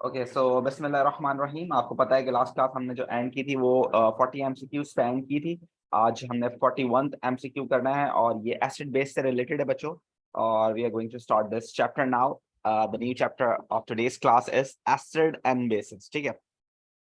Okay so बिस्मिल्लाहिर्रहमानिर्रहीम। आपको पता है कि लास्ट क्लास हमने जो एंड की थी वो 40 एमसीक्यूज पे एंड की थी। आज हमने 41th एमसीक्यू करना है और ये एसिड बेस से रिलेटेड है बच्चों। और we are going to start this chapter now. The new chapter of today's class is acid and bases. ठीक है,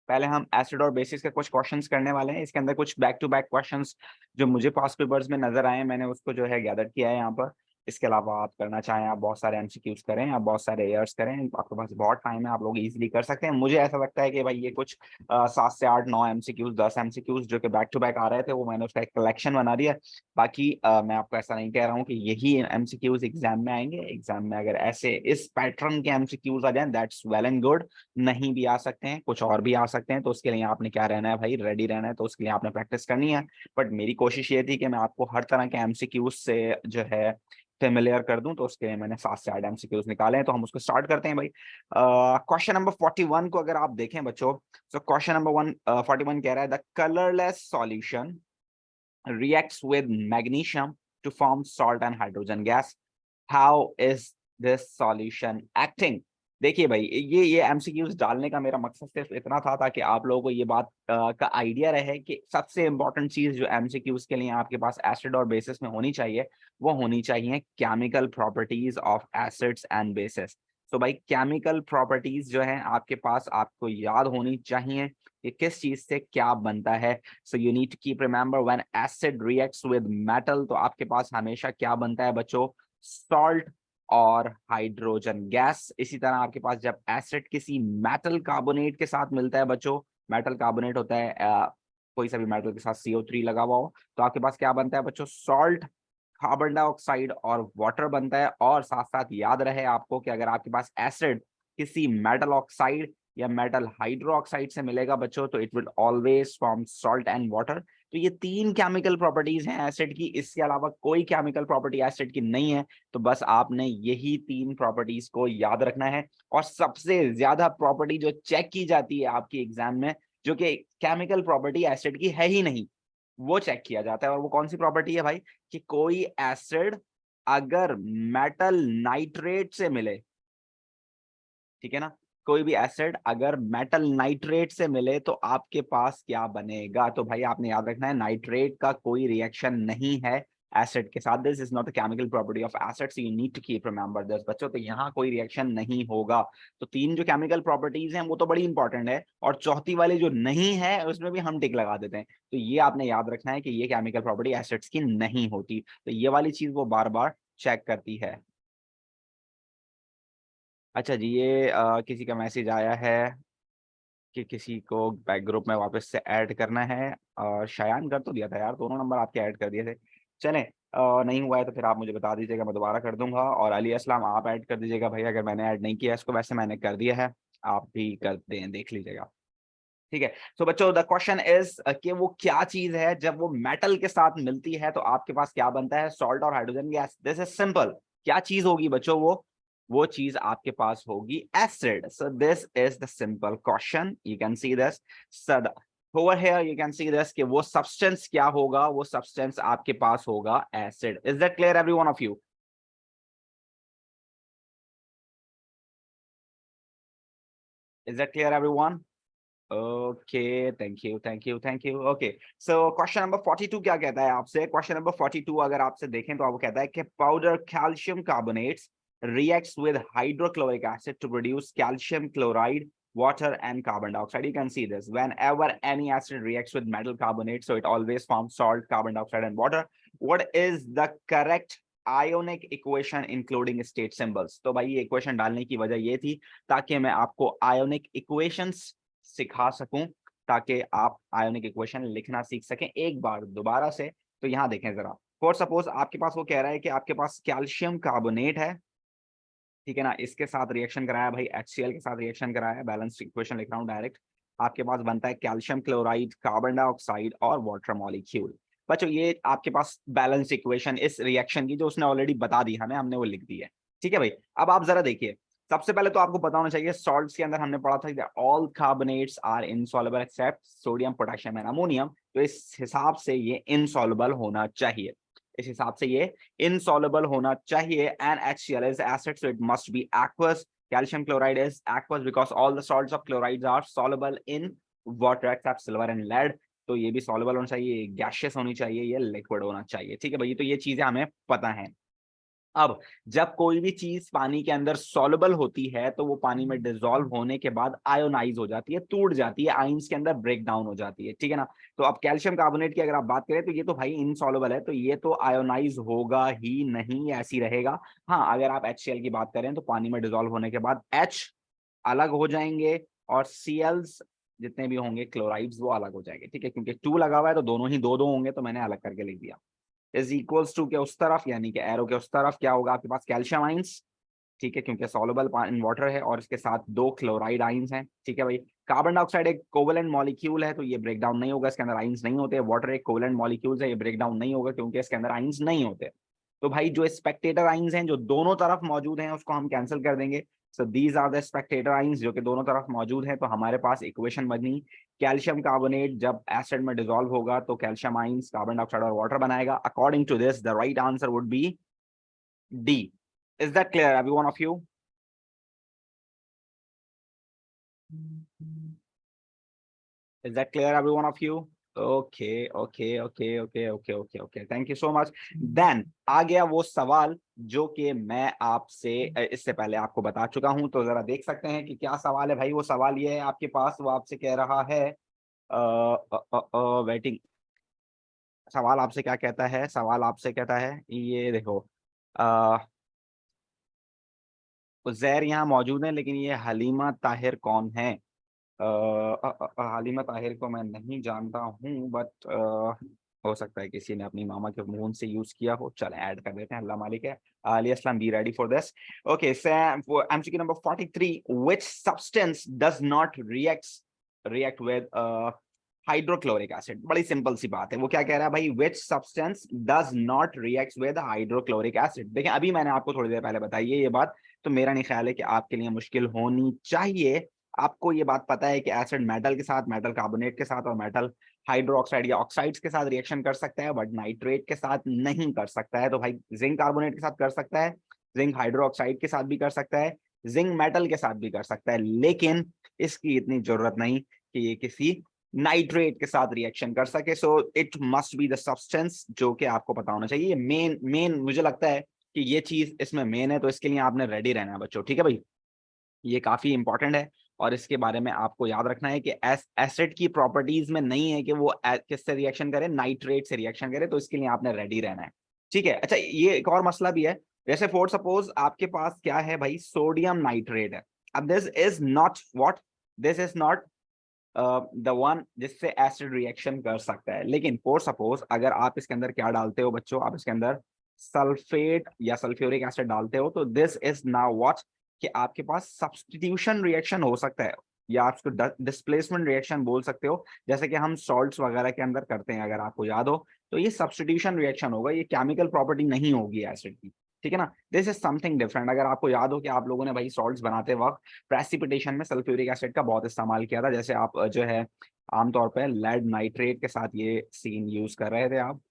पहले हम एसिड और बेसिस के कुछ क्वेश्चंस करने वाले हैं। इसके अंदर कुछ बैक टू बैक क्वेश्चंस जो मुझे पास पेपर्स में नजर आए, मैंने उसको जो है गैदर किया है यहाँ पर। इसके अलावा आप करना चाहें, आप बहुत सारे एमसीक्यूज करें, आप बहुत सारे एयर्स करें, आपके पास बहुत टाइम है, आप लोग इजीली कर सकते हैं। मुझे ऐसा लगता है कि भाई ये कुछ 7 से 8 9 एमसीक्यूज 10 एमसीक्यूज जो कि बैक टू बैक आ रहे थे, वो मैंने उसका एक कलेक्शन बना दिया। बाकी मैं आपको ऐसा नहीं कह रहा हूँ कि यही एमसीक्यूज एग्जाम में आएंगे। एग्जाम में अगर ऐसे इस पैटर्न के एमसीक्यूज आ जाए दैट्स वेल एंड गुड, नहीं भी आ सकते हैं, कुछ और भी आ सकते हैं। तो उसके लिए आपने क्या रहना है भाई, रेडी रहना है। तो उसके लिए आपने प्रैक्टिस करनी है। बट मेरी कोशिश ये थी कि मैं आपको हर तरह के एमसीक्यूज से जो है फेमिलियर कर दूं। तो उसके लिए मैंने 7 से 8 एमसीक्यूज निकाले हैं। तो हम उसको स्टार्ट करते हैं भाई। क्वेश्चन नंबर 41 को अगर आप देखें बच्चों, तो क्वेश्चन नंबर 41 कह रहा है the colourless solution reacts with magnesium to form salt and hydrogen gas. How is this solution acting? देखिए भाई, ये एमसीक्यूज डालने का मेरा मकसद सिर्फ इतना था ताकि आप लोगों को ये बात का आइडिया रहे कि सबसे इंपॉर्टेंट चीज जो एमसीक्यूज के लिए आपके पास एसिड और बेसिस में होनी चाहिए, वो होनी चाहिए chemical properties of acids and bases. तो भाई केमिकल प्रॉपर्टीज जो है आपके पास, आपको याद होनी चाहिए कि किस चीज से क्या बनता है। So you need to keep remember when acid reacts with metal, तो आपके पास हमेशा क्या बनता है बच्चों, सॉल्ट और हाइड्रोजन गैस। इसी तरह आपके पास जब एसिड किसी मेटल कार्बोनेट के साथ मिलता है बच्चों, मेटल कार्बोनेट होता है कोई सा भी मेटल के साथ CO3 लगा हुआ हो, तो आपके पास क्या बनता है बच्चों, सॉल्ट, कार्बन डाइऑक्साइड और वाटर बनता है। और साथ साथ याद रहे आपको कि अगर आपके पास एसिड किसी मेटल ऑक्साइड या मेटल हाइड्रोक्साइड से मिलेगा बच्चों, तो it will always form salt and water. तो ये 3 केमिकल प्रॉपर्टीज हैं एसिड की, इसके अलावा कोई केमिकल प्रॉपर्टी एसिड की नहीं है। तो बस आपने यही 3 प्रॉपर्टीज को याद रखना है। और सबसे ज्यादा प्रॉपर्टी जो चेक की जाती है आपकी एग्जाम में, जो कि केमिकल प्रॉपर्टी एसिड की है ही नहीं, वो चेक किया जाता है। और वो कौन सी प्रॉपर्टी है भाई, कि कोई एसिड अगर मेटल नाइट्रेट से मिले, ठीक है ना, कोई भी एसिड अगर मेटल नाइट्रेट से मिले तो आपके पास क्या बनेगा। तो भाई आपने याद रखना है, नाइट्रेट का कोई रिएक्शन नहीं है एसिड के साथ। This is not a chemical property of acid, so you need to keep remember this बच्चों। तो यहाँ कोई रिएक्शन नहीं होगा। तो 3 जो केमिकल प्रॉपर्टीज हैं वो तो बड़ी इंपॉर्टेंट है, और चौथी वाली जो नहीं है उसमें भी हम टिक लगा देते हैं। तो ये आपने याद रखना है कि ये केमिकल प्रॉपर्टी एसिड्स की नहीं होती। तो ये वाली चीज वो बार बार चेक करती है। अच्छा जी, ये किसी का मैसेज आया है कि किसी को बैक ग्रुप में वापस से ऐड करना है। और शायान कर तो दिया था यार, दोनों नंबर आपके ऐड कर दिए थे। चलें, नहीं हुआ है तो फिर आप मुझे बता दीजिएगा, मैं दोबारा कर दूंगा। और अली अस्लाम आप ऐड कर दीजिएगा भाई, अगर मैंने ऐड नहीं किया इसको, वैसे मैंने कर दिया है, आप भी कर दें, देख लीजिएगा। ठीक है। सो बच्चों द क्वेश्चन इज कि वो क्या चीज है जब वो मेटल के साथ मिलती है तो आपके पास क्या बनता है, सॉल्ट और hydrogen gas. This is simple. क्या चीज होगी बच्चों, वो चीज आपके पास होगी acid. So this is the simple question, you can see this. So over here you can see this कि वो सब्सटेंस क्या होगा, वो सब्सटेंस आपके पास होगा acid. Is that clear every one of you? Is that clear every one? Okay, thank you thank you thank you. Okay, so question number 42 क्या कहता है आपसे। क्वेश्चन नंबर 42 अगर आपसे देखें तो आपको कहता है कि powder calcium carbonates reacts with hydrochloric acid to produce calcium chloride, water and carbon dioxide. You can see this whenever any acid reacts with metal carbonate, so it always forms salt, carbon dioxide and water. What is the correct ionic equation including state symbols? तो भाई ये equation डालने की वजह ये थी ताकि मैं आपको ionic equations सिखा सकूं, ताकि आप आयोनिक इक्वेशन लिखना सीख सकें एक बार दोबारा से। तो यहां देखें जरा, फॉर सपोज आपके पास वो कह रहा है कि आपके पास कैल्शियम कार्बोनेट है, ठीक है ना, इसके साथ रिएक्शन कराया भाई, HCl के साथ रिएक्शन कराया, बैलेंस इक्वेशन लिख रहा हूं डायरेक्ट। आपके पास बनता है कैल्शियम क्लोराइड, कार्बन डाइऑक्साइड और वाटर मॉलिक्यूल। बच्चों ये आपके पास बैलेंस इक्वेशन इस रिएक्शन की जो उसने ऑलरेडी बता दी हमें, हमने वो लिख दी है। ठीक है भाई, अब आप जरा देखिए, सबसे पहले तो आपको पता होना चाहिए सॉल्ट्स के अंदर हमने पढ़ा था all carbonates are insoluble except sodium, potassium and ammonium. तो इस हिसाब से ये इनसॉल्युबल होना चाहिए, इस हिसाब से ये इनसॉल्युबल होना चाहिए। And HCl is acid so it must be aqueous, Calcium chloride is aqueous because all the salts of chlorides are soluble in water except silver and lead. तो ये भी soluble होना चाहिए, gaseous होनी चाहिए, ये liquid होना चाहिए। ठीक है भाई, तो ये चीजें हमें पता है। अब जब कोई भी चीज पानी के अंदर सॉल्युबल होती है तो वो पानी में डिसॉल्व होने के बाद आयोनाइज हो जाती है, टूट जाती है, आयंस के अंदर ब्रेक डाउन हो जाती है। ठीक है ना। तो अब कैल्शियम कार्बोनेट की अगर आप बात करें तो ये तो भाई इनसॉल्युबल है, तो ये तो आयोनाइज होगा ही नहीं, ऐसी रहेगा। हाँ, अगर आप HCl की बात करें तो पानी में डिसॉल्व होने के बाद H अलग हो जाएंगे और Cls जितने भी होंगे क्लोराइड्स वो अलग हो जाएंगे। ठीक है, क्योंकि 2 लगा हुआ है तो दोनों ही दो दो होंगे, तो मैंने अलग करके लिख दिया। इज इक्वल्स टू के उस तरफ, यानी कि एरो के उस तरफ क्या होगा आपके पास, कैल्शियम आइंस। ठीक है, क्योंकि सॉल्युबल इन वाटर है और इसके साथ 2 क्लोराइड आइंस हैं। ठीक है भाई, कार्बन डाइऑक्साइड एक कोवेलेंट मॉलिक्यूल है तो ये ब्रेक डाउन नहीं होगा, इसके अंदर आइंस नहीं होते। वाटर एक कोवेलेंट मॉलिक्यूल है, ये ब्रेक डाउन नहीं होगा क्योंकि इसके अंदर आइंस नहीं होते। तो भाई जो स्पेक्टेटर आइंस हैं जो दोनों तरफ मौजूद हैं उसको हम कैंसिल कर देंगे। So these are the spectator ions जो कि दोनों तरफ मौजूद हैं। तो हमारे पास इक्वेशन बनी, कैल्शियम कार्बोनेट जब एसिड में डिसॉल्व होगा तो कैल्शियम आइंस कार्बन डाइऑक्साइड और वाटर बनाएगा। According to this the right answer would be D. Is that clear every one of you? Is that clear, every one of you? Okay, okay, okay, okay, okay, okay, okay. Thank you so much. Then आ गया वो सवाल जो कि मैं आपसे इससे पहले आपको बता चुका हूं, तो जरा देख सकते हैं कि क्या सवाल है भाई। वो सवाल ये है आपके पास, वो आपसे कह रहा है वेटिंग। सवाल आपसे क्या कहता है, सवाल आपसे कहता है ये देखो, उज़ैर यहाँ मौजूद है लेकिन ये हलीमा ताहिर कौन है? हालिमा ताहिर को मैं नहीं जानता हूँ, बट हो सकता है किसी ने अपनी मामा के मुंह से यूज किया हो। चल ऐड कर देते हैं, अल्लाह मालिक है। Ali Aslam, be ready for this. Okay Sam, for MCQ number 43, which substance does not react with hydrochloric acid? बड़ी सिंपल सी बात है, वो क्या कह रहा है भाई, which substance does not react with hydrochloric acid. देखिए अभी मैंने आपको थोड़ी देर पहले बताई है ये बात, तो मेरा नहीं ख्याल है कि आपके लिए मुश्किल होनी चाहिए। आपको ये बात पता है कि एसिड मेटल के साथ, मेटल कार्बोनेट के साथ और मेटल हाइड्रोक्साइड या ऑक्साइड्स के साथ रिएक्शन कर सकता है, बट नाइट्रेट के साथ नहीं कर सकता है। तो भाई जिंक कार्बोनेट के साथ कर सकता है, जिंक हाइड्रोक्साइड के साथ भी कर सकता है, जिंक मेटल के साथ भी कर सकता है, लेकिन इसकी इतनी जरूरत नहीं कि ये किसी नाइट्रेट के साथ रिएक्शन कर सके। So it must be the substance, जो कि आपको पता होना चाहिए। मेन मेन मुझे लगता है कि ये चीज इसमें मेन है, तो इसके लिए आपने रेडी रहना है बच्चों। ठीक है भाई, ये काफी इंपॉर्टेंट है और इसके बारे में आपको याद रखना है कि एसिड की प्रॉपर्टीज में नहीं है कि वो किससे रिएक्शन करे, नाइट्रेट से रिएक्शन करे, तो इसके लिए आपने रेडी रहना है। ठीक है। अच्छा, ये एक और मसला भी है, जैसे फॉर सपोज आपके पास क्या है भाई, सोडियम नाइट्रेट है। अब this is not what, this is not the one जिससे एसिड रिएक्शन कर सकता है, लेकिन फॉर सपोज अगर आप इसके अंदर क्या डालते हो बच्चों, आप इसके अंदर सल्फेट या सल्फ्यूरिक एसिड डालते हो, तो दिस इज नाउ व्हाट, कि आपके पास सब्स्टिट्यूशन रिएक्शन हो सकता है या आप उसको डिस्प्लेसमेंट रिएक्शन बोल सकते हो, जैसे कि हम सॉल्ट्स वगैरह के अंदर करते हैं। अगर आपको याद हो तो ये सब्स्टिट्यूशन रिएक्शन होगा, ये केमिकल प्रॉपर्टी नहीं होगी एसिड की। ठीक है ना, दिस इज समथिंग डिफरेंट। अगर आपको याद हो कि आप लोगों ने भाई सॉल्ट्स बनाते वक्त प्रेसिपिटेशन में सल्फ्यूरिक एसिड का बहुत इस्तेमाल किया था, जैसे आप जो है आमतौर पर लेड नाइट्रेट के साथ ये सीन यूज कर रहे थे आप।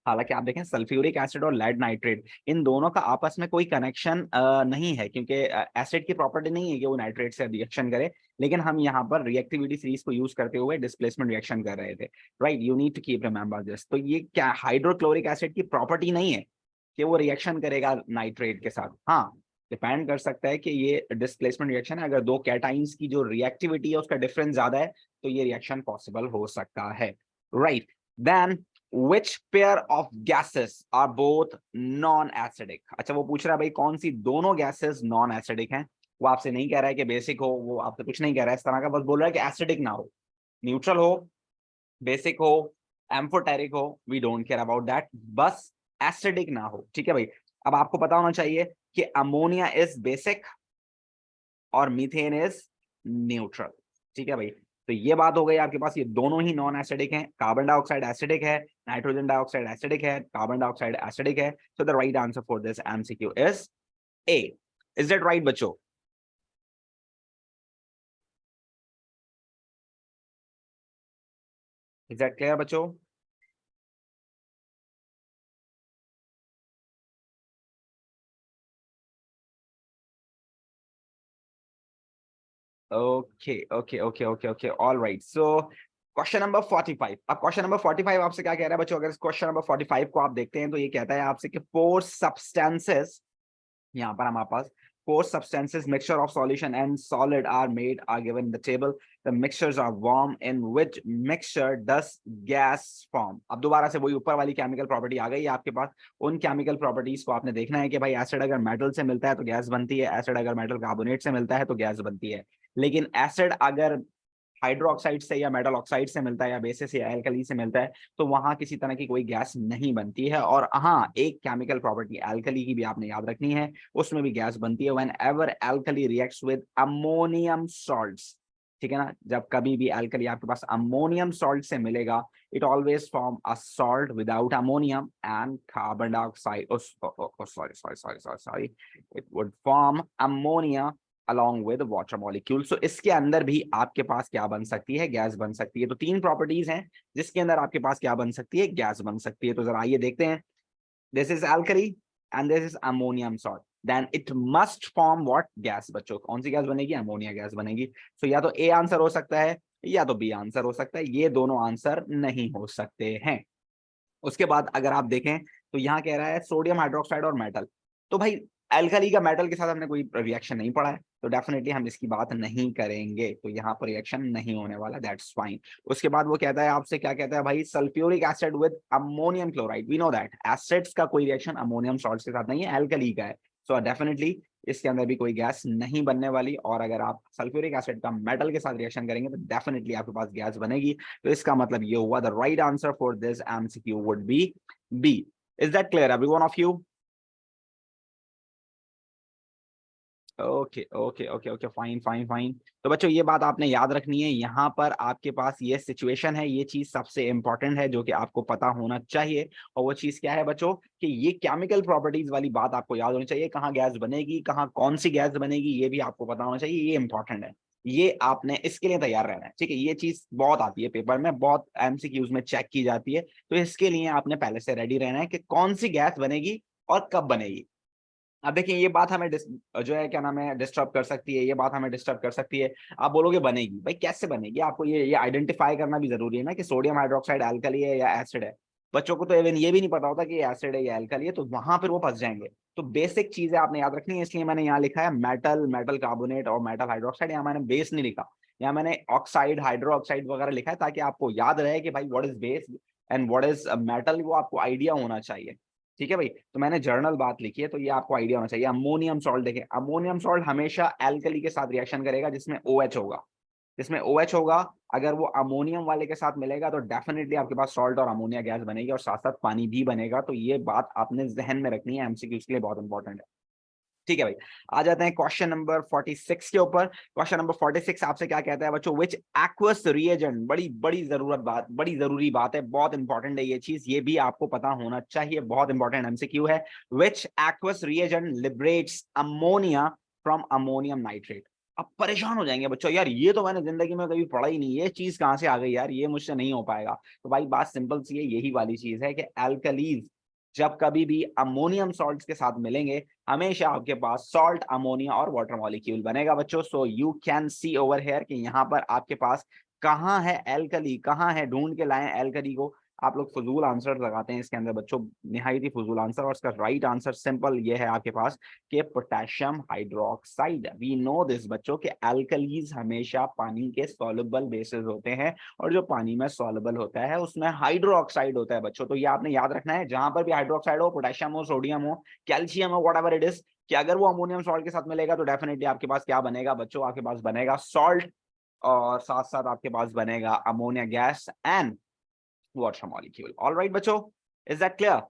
हालांकि आप देखें सल्फ्यूरिक एसिड और लेड नाइट्रेट, इन दोनों का आपस में कोई कनेक्शन नहीं है, क्योंकि एसिड की प्रॉपर्टी नहीं है कि वो नाइट्रेट से रिएक्शन करे, लेकिन हम यहाँ पर रिएक्टिविटी सीरीज को यूज करते हुए डिस्प्लेसमेंट रिएक्शन कर रहे थे। Right, you need to keep remember this. तो ये क्या हाइड्रोक्लोरिक एसिड की प्रॉपर्टी नहीं है कि वो रिएक्शन करेगा नाइट्रेट के साथ। हाँ, डिपेंड कर सकता है कि ये डिस्प्लेसमेंट रिएक्शन है, अगर दो कैटाइंस की जो रिएक्टिविटी है उसका डिफरेंस ज्यादा है तो ये रिएक्शन पॉसिबल हो सकता है। Right, then which pair of gases are both non-acidic? अच्छा, वो पूछ रहा है भाई कौन सी दोनों गैसेस नॉन एसिडिक हैं। वो आपसे नहीं कह रहा है कि बेसिक हो, वो आपसे कुछ नहीं कह रहा है इस तरह का, बस बोल रहा है कि एसिडिक ना हो, न्यूट्रल हो, बेसिक हो, एम्फोटेरिक हो, we don't care about that, बस एसिडिक ना हो। ठीक है भाई, अब आपको पता होना चाहिए कि अमोनिया इज बेसिक और मीथेन इज न्यूट्रल। ठीक है भाई, तो ये बात हो गई आपके पास, ये दोनों ही नॉन एसिडिक हैं। कार्बन डाइऑक्साइड एसिडिक है, नाइट्रोजन डाइऑक्साइड एसिडिक है, कार्बन डाइऑक्साइड एसिडिक है। सो the right answer for this MCQ is a. Is that right बच्चों? इज दैट क्लियर बच्चों? Okay okay okay okay okay alright. सो question number 45। अब question number 45 आपसे क्या कह रहा है बच्चों? अगर इस क्वेश्चन नंबर 45 को आप देखते हैं तो ये कहता है आपसे कि फोर सब्सटेंसेस, यहाँ पर हमारे पास four substances mixture of solution and solid are made are given in the table. The mixtures are warm in which mixture does gas form. अब दोबारा से वही ऊपर वाली केमिकल प्रॉपर्टी आ गई है आपके पास। उन केमिकल प्रॉपर्टीज को आपने देखना है कि भाई एसिड अगर मेटल से मिलता है तो गैस बनती है, एसिड अगर मेटल कार्बोनेट से मिलता है तो गैस बनती है। लेकिन एसिड अगर हाइड्रोक्साइड से या मेटल ऑक्साइड से मिलता है या बेसिस या एल्कली से मिलता है तो वहां किसी तरह की कोई गैस नहीं बनती है। और हाँ, एक केमिकल प्रॉपर्टी एल्कली की भी आपने याद रखनी है, उसमें भी गैस बनती है when ever alkali reacts with ammonium salts. ठीक है ना, जब कभी भी एल्कली आपके पास अमोनियम सॉल्ट से मिलेगा, it always form a salt without ammonium and carbon dioxide, sorry sorry sorry sorry sorry, it would form ammonia along with water molecule। So इसके अंदर भी आपके पास क्या बन सकती है? गैस बन सकती है। तो तीन प्रॉपर्टीज हैं जिसके अंदर आपके पास क्या बन सकती है? गैस बन सकती है। तो जरा आइए देखते हैं। This is alkali and this is ammonium salt, then it must form what gas? बच्चों कौन सी गैस बनेगी? अमोनिया गैस बनेगी। तो या तो ए आंसर हो सकता है या तो बी आंसर हो सकता है, ये दोनों आंसर नहीं हो सकते हैं। उसके बाद अगर आप देखें तो यहाँ कह रहा है सोडियम हाइड्रोक्साइड और मेटल। तो भाई एल्कली का मेटल के साथ हमने कोई रिएक्शन नहीं पढ़ा है, तो डेफिनेटली हम इसकी बात नहीं करेंगे, तो यहाँ पर रिएक्शन नहीं होने वाला, दैट्स फाइन। उसके बाद वो कहता है आपसे, क्या कहता है भाई? Sulphuric acid with ammonium chloride. We know that acids का कोई रिएक्शन अमोनियम सॉल्ट्स के साथ नहीं है, एल्कली का है। सो डेफिनेटली इसके अंदर भी कोई गैस नहीं बनने वाली। और अगर आप सल्फ्यूरिक एसिड का मेटल के साथ रिएक्शन करेंगे तो डेफिनेटली आपके पास गैस बनेगी। तो इसका मतलब ये हुआ the right answer for this MCQ would be B. Is that clear everyone of you? Okay okay okay okay fine fine fine. तो बच्चों ये बात आपने याद रखनी है, यहाँ पर आपके पास ये सिचुएशन है, ये चीज सबसे इंपॉर्टेंट है जो कि आपको पता होना चाहिए। और वो चीज क्या है बच्चों? कि ये केमिकल प्रॉपर्टीज वाली बात आपको याद होनी चाहिए। कहाँ गैस बनेगी, कहाँ कौन सी गैस बनेगी, ये भी आपको पता होना चाहिए। ये इंपॉर्टेंट है, ये आपने इसके लिए तैयार रहना है। ठीक है, ये चीज बहुत आती है पेपर में, बहुत एमसीक्यूज में चेक की जाती है। तो इसके लिए आपने पहले से रेडी रहना है कि कौन सी गैस बनेगी और कब बनेगी। अब देखिए ये बात हमें जो है क्या नाम है डिस्टर्ब कर सकती है, ये बात हमें डिस्टर्ब कर सकती है। आप बोलोगे बनेगी, भाई कैसे बनेगी? आपको ये आइडेंटिफाई करना भी जरूरी है ना कि सोडियम हाइड्रोक्साइड एल्कली है या एसिड है। बच्चों को तो इवन ये भी नहीं पता होता कि ये एसिड है या एल्कली है, तो वहां पर वो फंस जाएंगे। तो बेसिक चीजें आपने याद रखनी है, इसलिए मैंने यहाँ लिखा है मेटल, मेटल कार्बोनेट और मेटल हाइड्रोक्साइड। यहाँ मैंने बेस नहीं लिखा, यहाँ मैंने ऑक्साइड, हाइड्रो ऑक्साइड वगैरह लिखा है, ताकि आपको याद रहे कि भाई what is base and what is metal, वो आपको आइडिया होना चाहिए। ठीक है भाई, तो मैंने जर्नल बात लिखी है, तो ये आपको आइडिया होना चाहिए। अमोनियम सॉल्ट देखें, अमोनियम सॉल्ट हमेशा एल्कली के साथ रिएक्शन करेगा जिसमें OH होगा, जिसमें OH होगा। अगर वो अमोनियम वाले के साथ मिलेगा तो डेफिनेटली आपके पास सॉल्ट और अमोनिया गैस बनेगी, और साथ साथ पानी भी बनेगा। तो ये बात आपने जहन में रखनी है, एमसीक्यूज के लिए बहुत इंपॉर्टेंट है। ठीक है भाई, आ जाते हैं क्वेश्चन नंबर 46 के ऊपर। क्वेश्चन नंबर 46 आपसे क्या कहता है बच्चों? विच एक्वस रिएजेंट, बड़ी बड़ी जरूरत बात, बड़ी जरूरी बात है, बहुत इंपॉर्टेंट है ये चीज, ये भी आपको पता होना चाहिए, बहुत इंपॉर्टेंट एमसीक्यू है। Which aqueous reagent liberates ammonia from ammonium nitrate. अब परेशान हो जाएंगे बच्चों, यार ये तो मैंने जिंदगी में कभी पढ़ा ही नहीं, ये चीज कहां से आ गई यार, ये मुझसे नहीं हो पाएगा। तो भाई बात सिंपल सी है, यही वाली चीज है कि एल्कलीज जब कभी भी अमोनियम सॉल्ट्स के साथ मिलेंगे, हमेशा आपके पास सॉल्ट, अमोनिया और वाटर मॉलिक्यूल बनेगा बच्चों। So you can C over here कि यहाँ पर आपके पास कहाँ है एल्कली, कहाँ है, ढूंढ के लाएं एल्कली को। आप लोग फजूल आंसर लगाते हैं इसके अंदर बच्चों, निहायत ही फजूल आंसर। और इसका राइट आंसर सिंपल ये है आपके पास कि potassium hydroxide. We know this बच्चों कि एल्कलीज हमेशा पानी के सॉल्युबल बेसिस होते हैं, और जो पानी में सॉल्युबल होता है उसमें हाइड्रोक्साइड होता है बच्चों। तो ये आपने याद रखना है, जहां पर भी हाइड्रोक्साइड हो, पोटेशियम हो, सोडियम हो, कैल्शियम हो, व्हाटएवर इट इज, कि अगर वो अमोनियम सॉल्ट के साथ मिलेगा तो डेफिनेटली आपके पास क्या बनेगा बच्चों? आपके पास बनेगा सॉल्ट, और साथ साथ आपके पास बनेगा ammonia gas and water molecule. Alright बच्चों, is that clear?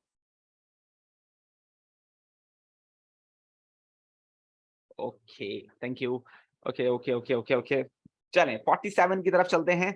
Okay, thank you. Okay okay okay okay okay, चलें 47 की तरफ चलते हैं।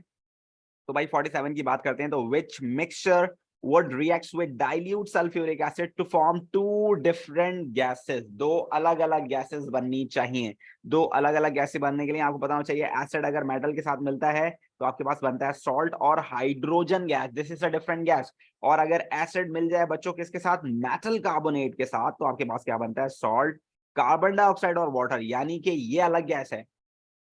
तो भाई 47 की बात करते हैं, तो विच mixture would reacts with dilute sulfuric acid to form two different gases। दो अलग अलग गैसेस बननी चाहिए। दो अलग अलग गैसेस बनने के लिए आपको पता होना चाहिए, एसिड अगर मेटल के साथ मिलता है तो आपके पास बनता है सॉल्ट और hydrogen gas, this is a different gas. और अगर एसिड मिल जाए बच्चों किसके साथ? मेटल कार्बोनेट के साथ, तो आपके पास क्या बनता है? सॉल्ट, कार्बन डाइऑक्साइड और वाटर, यानी कि ये अलग गैस है।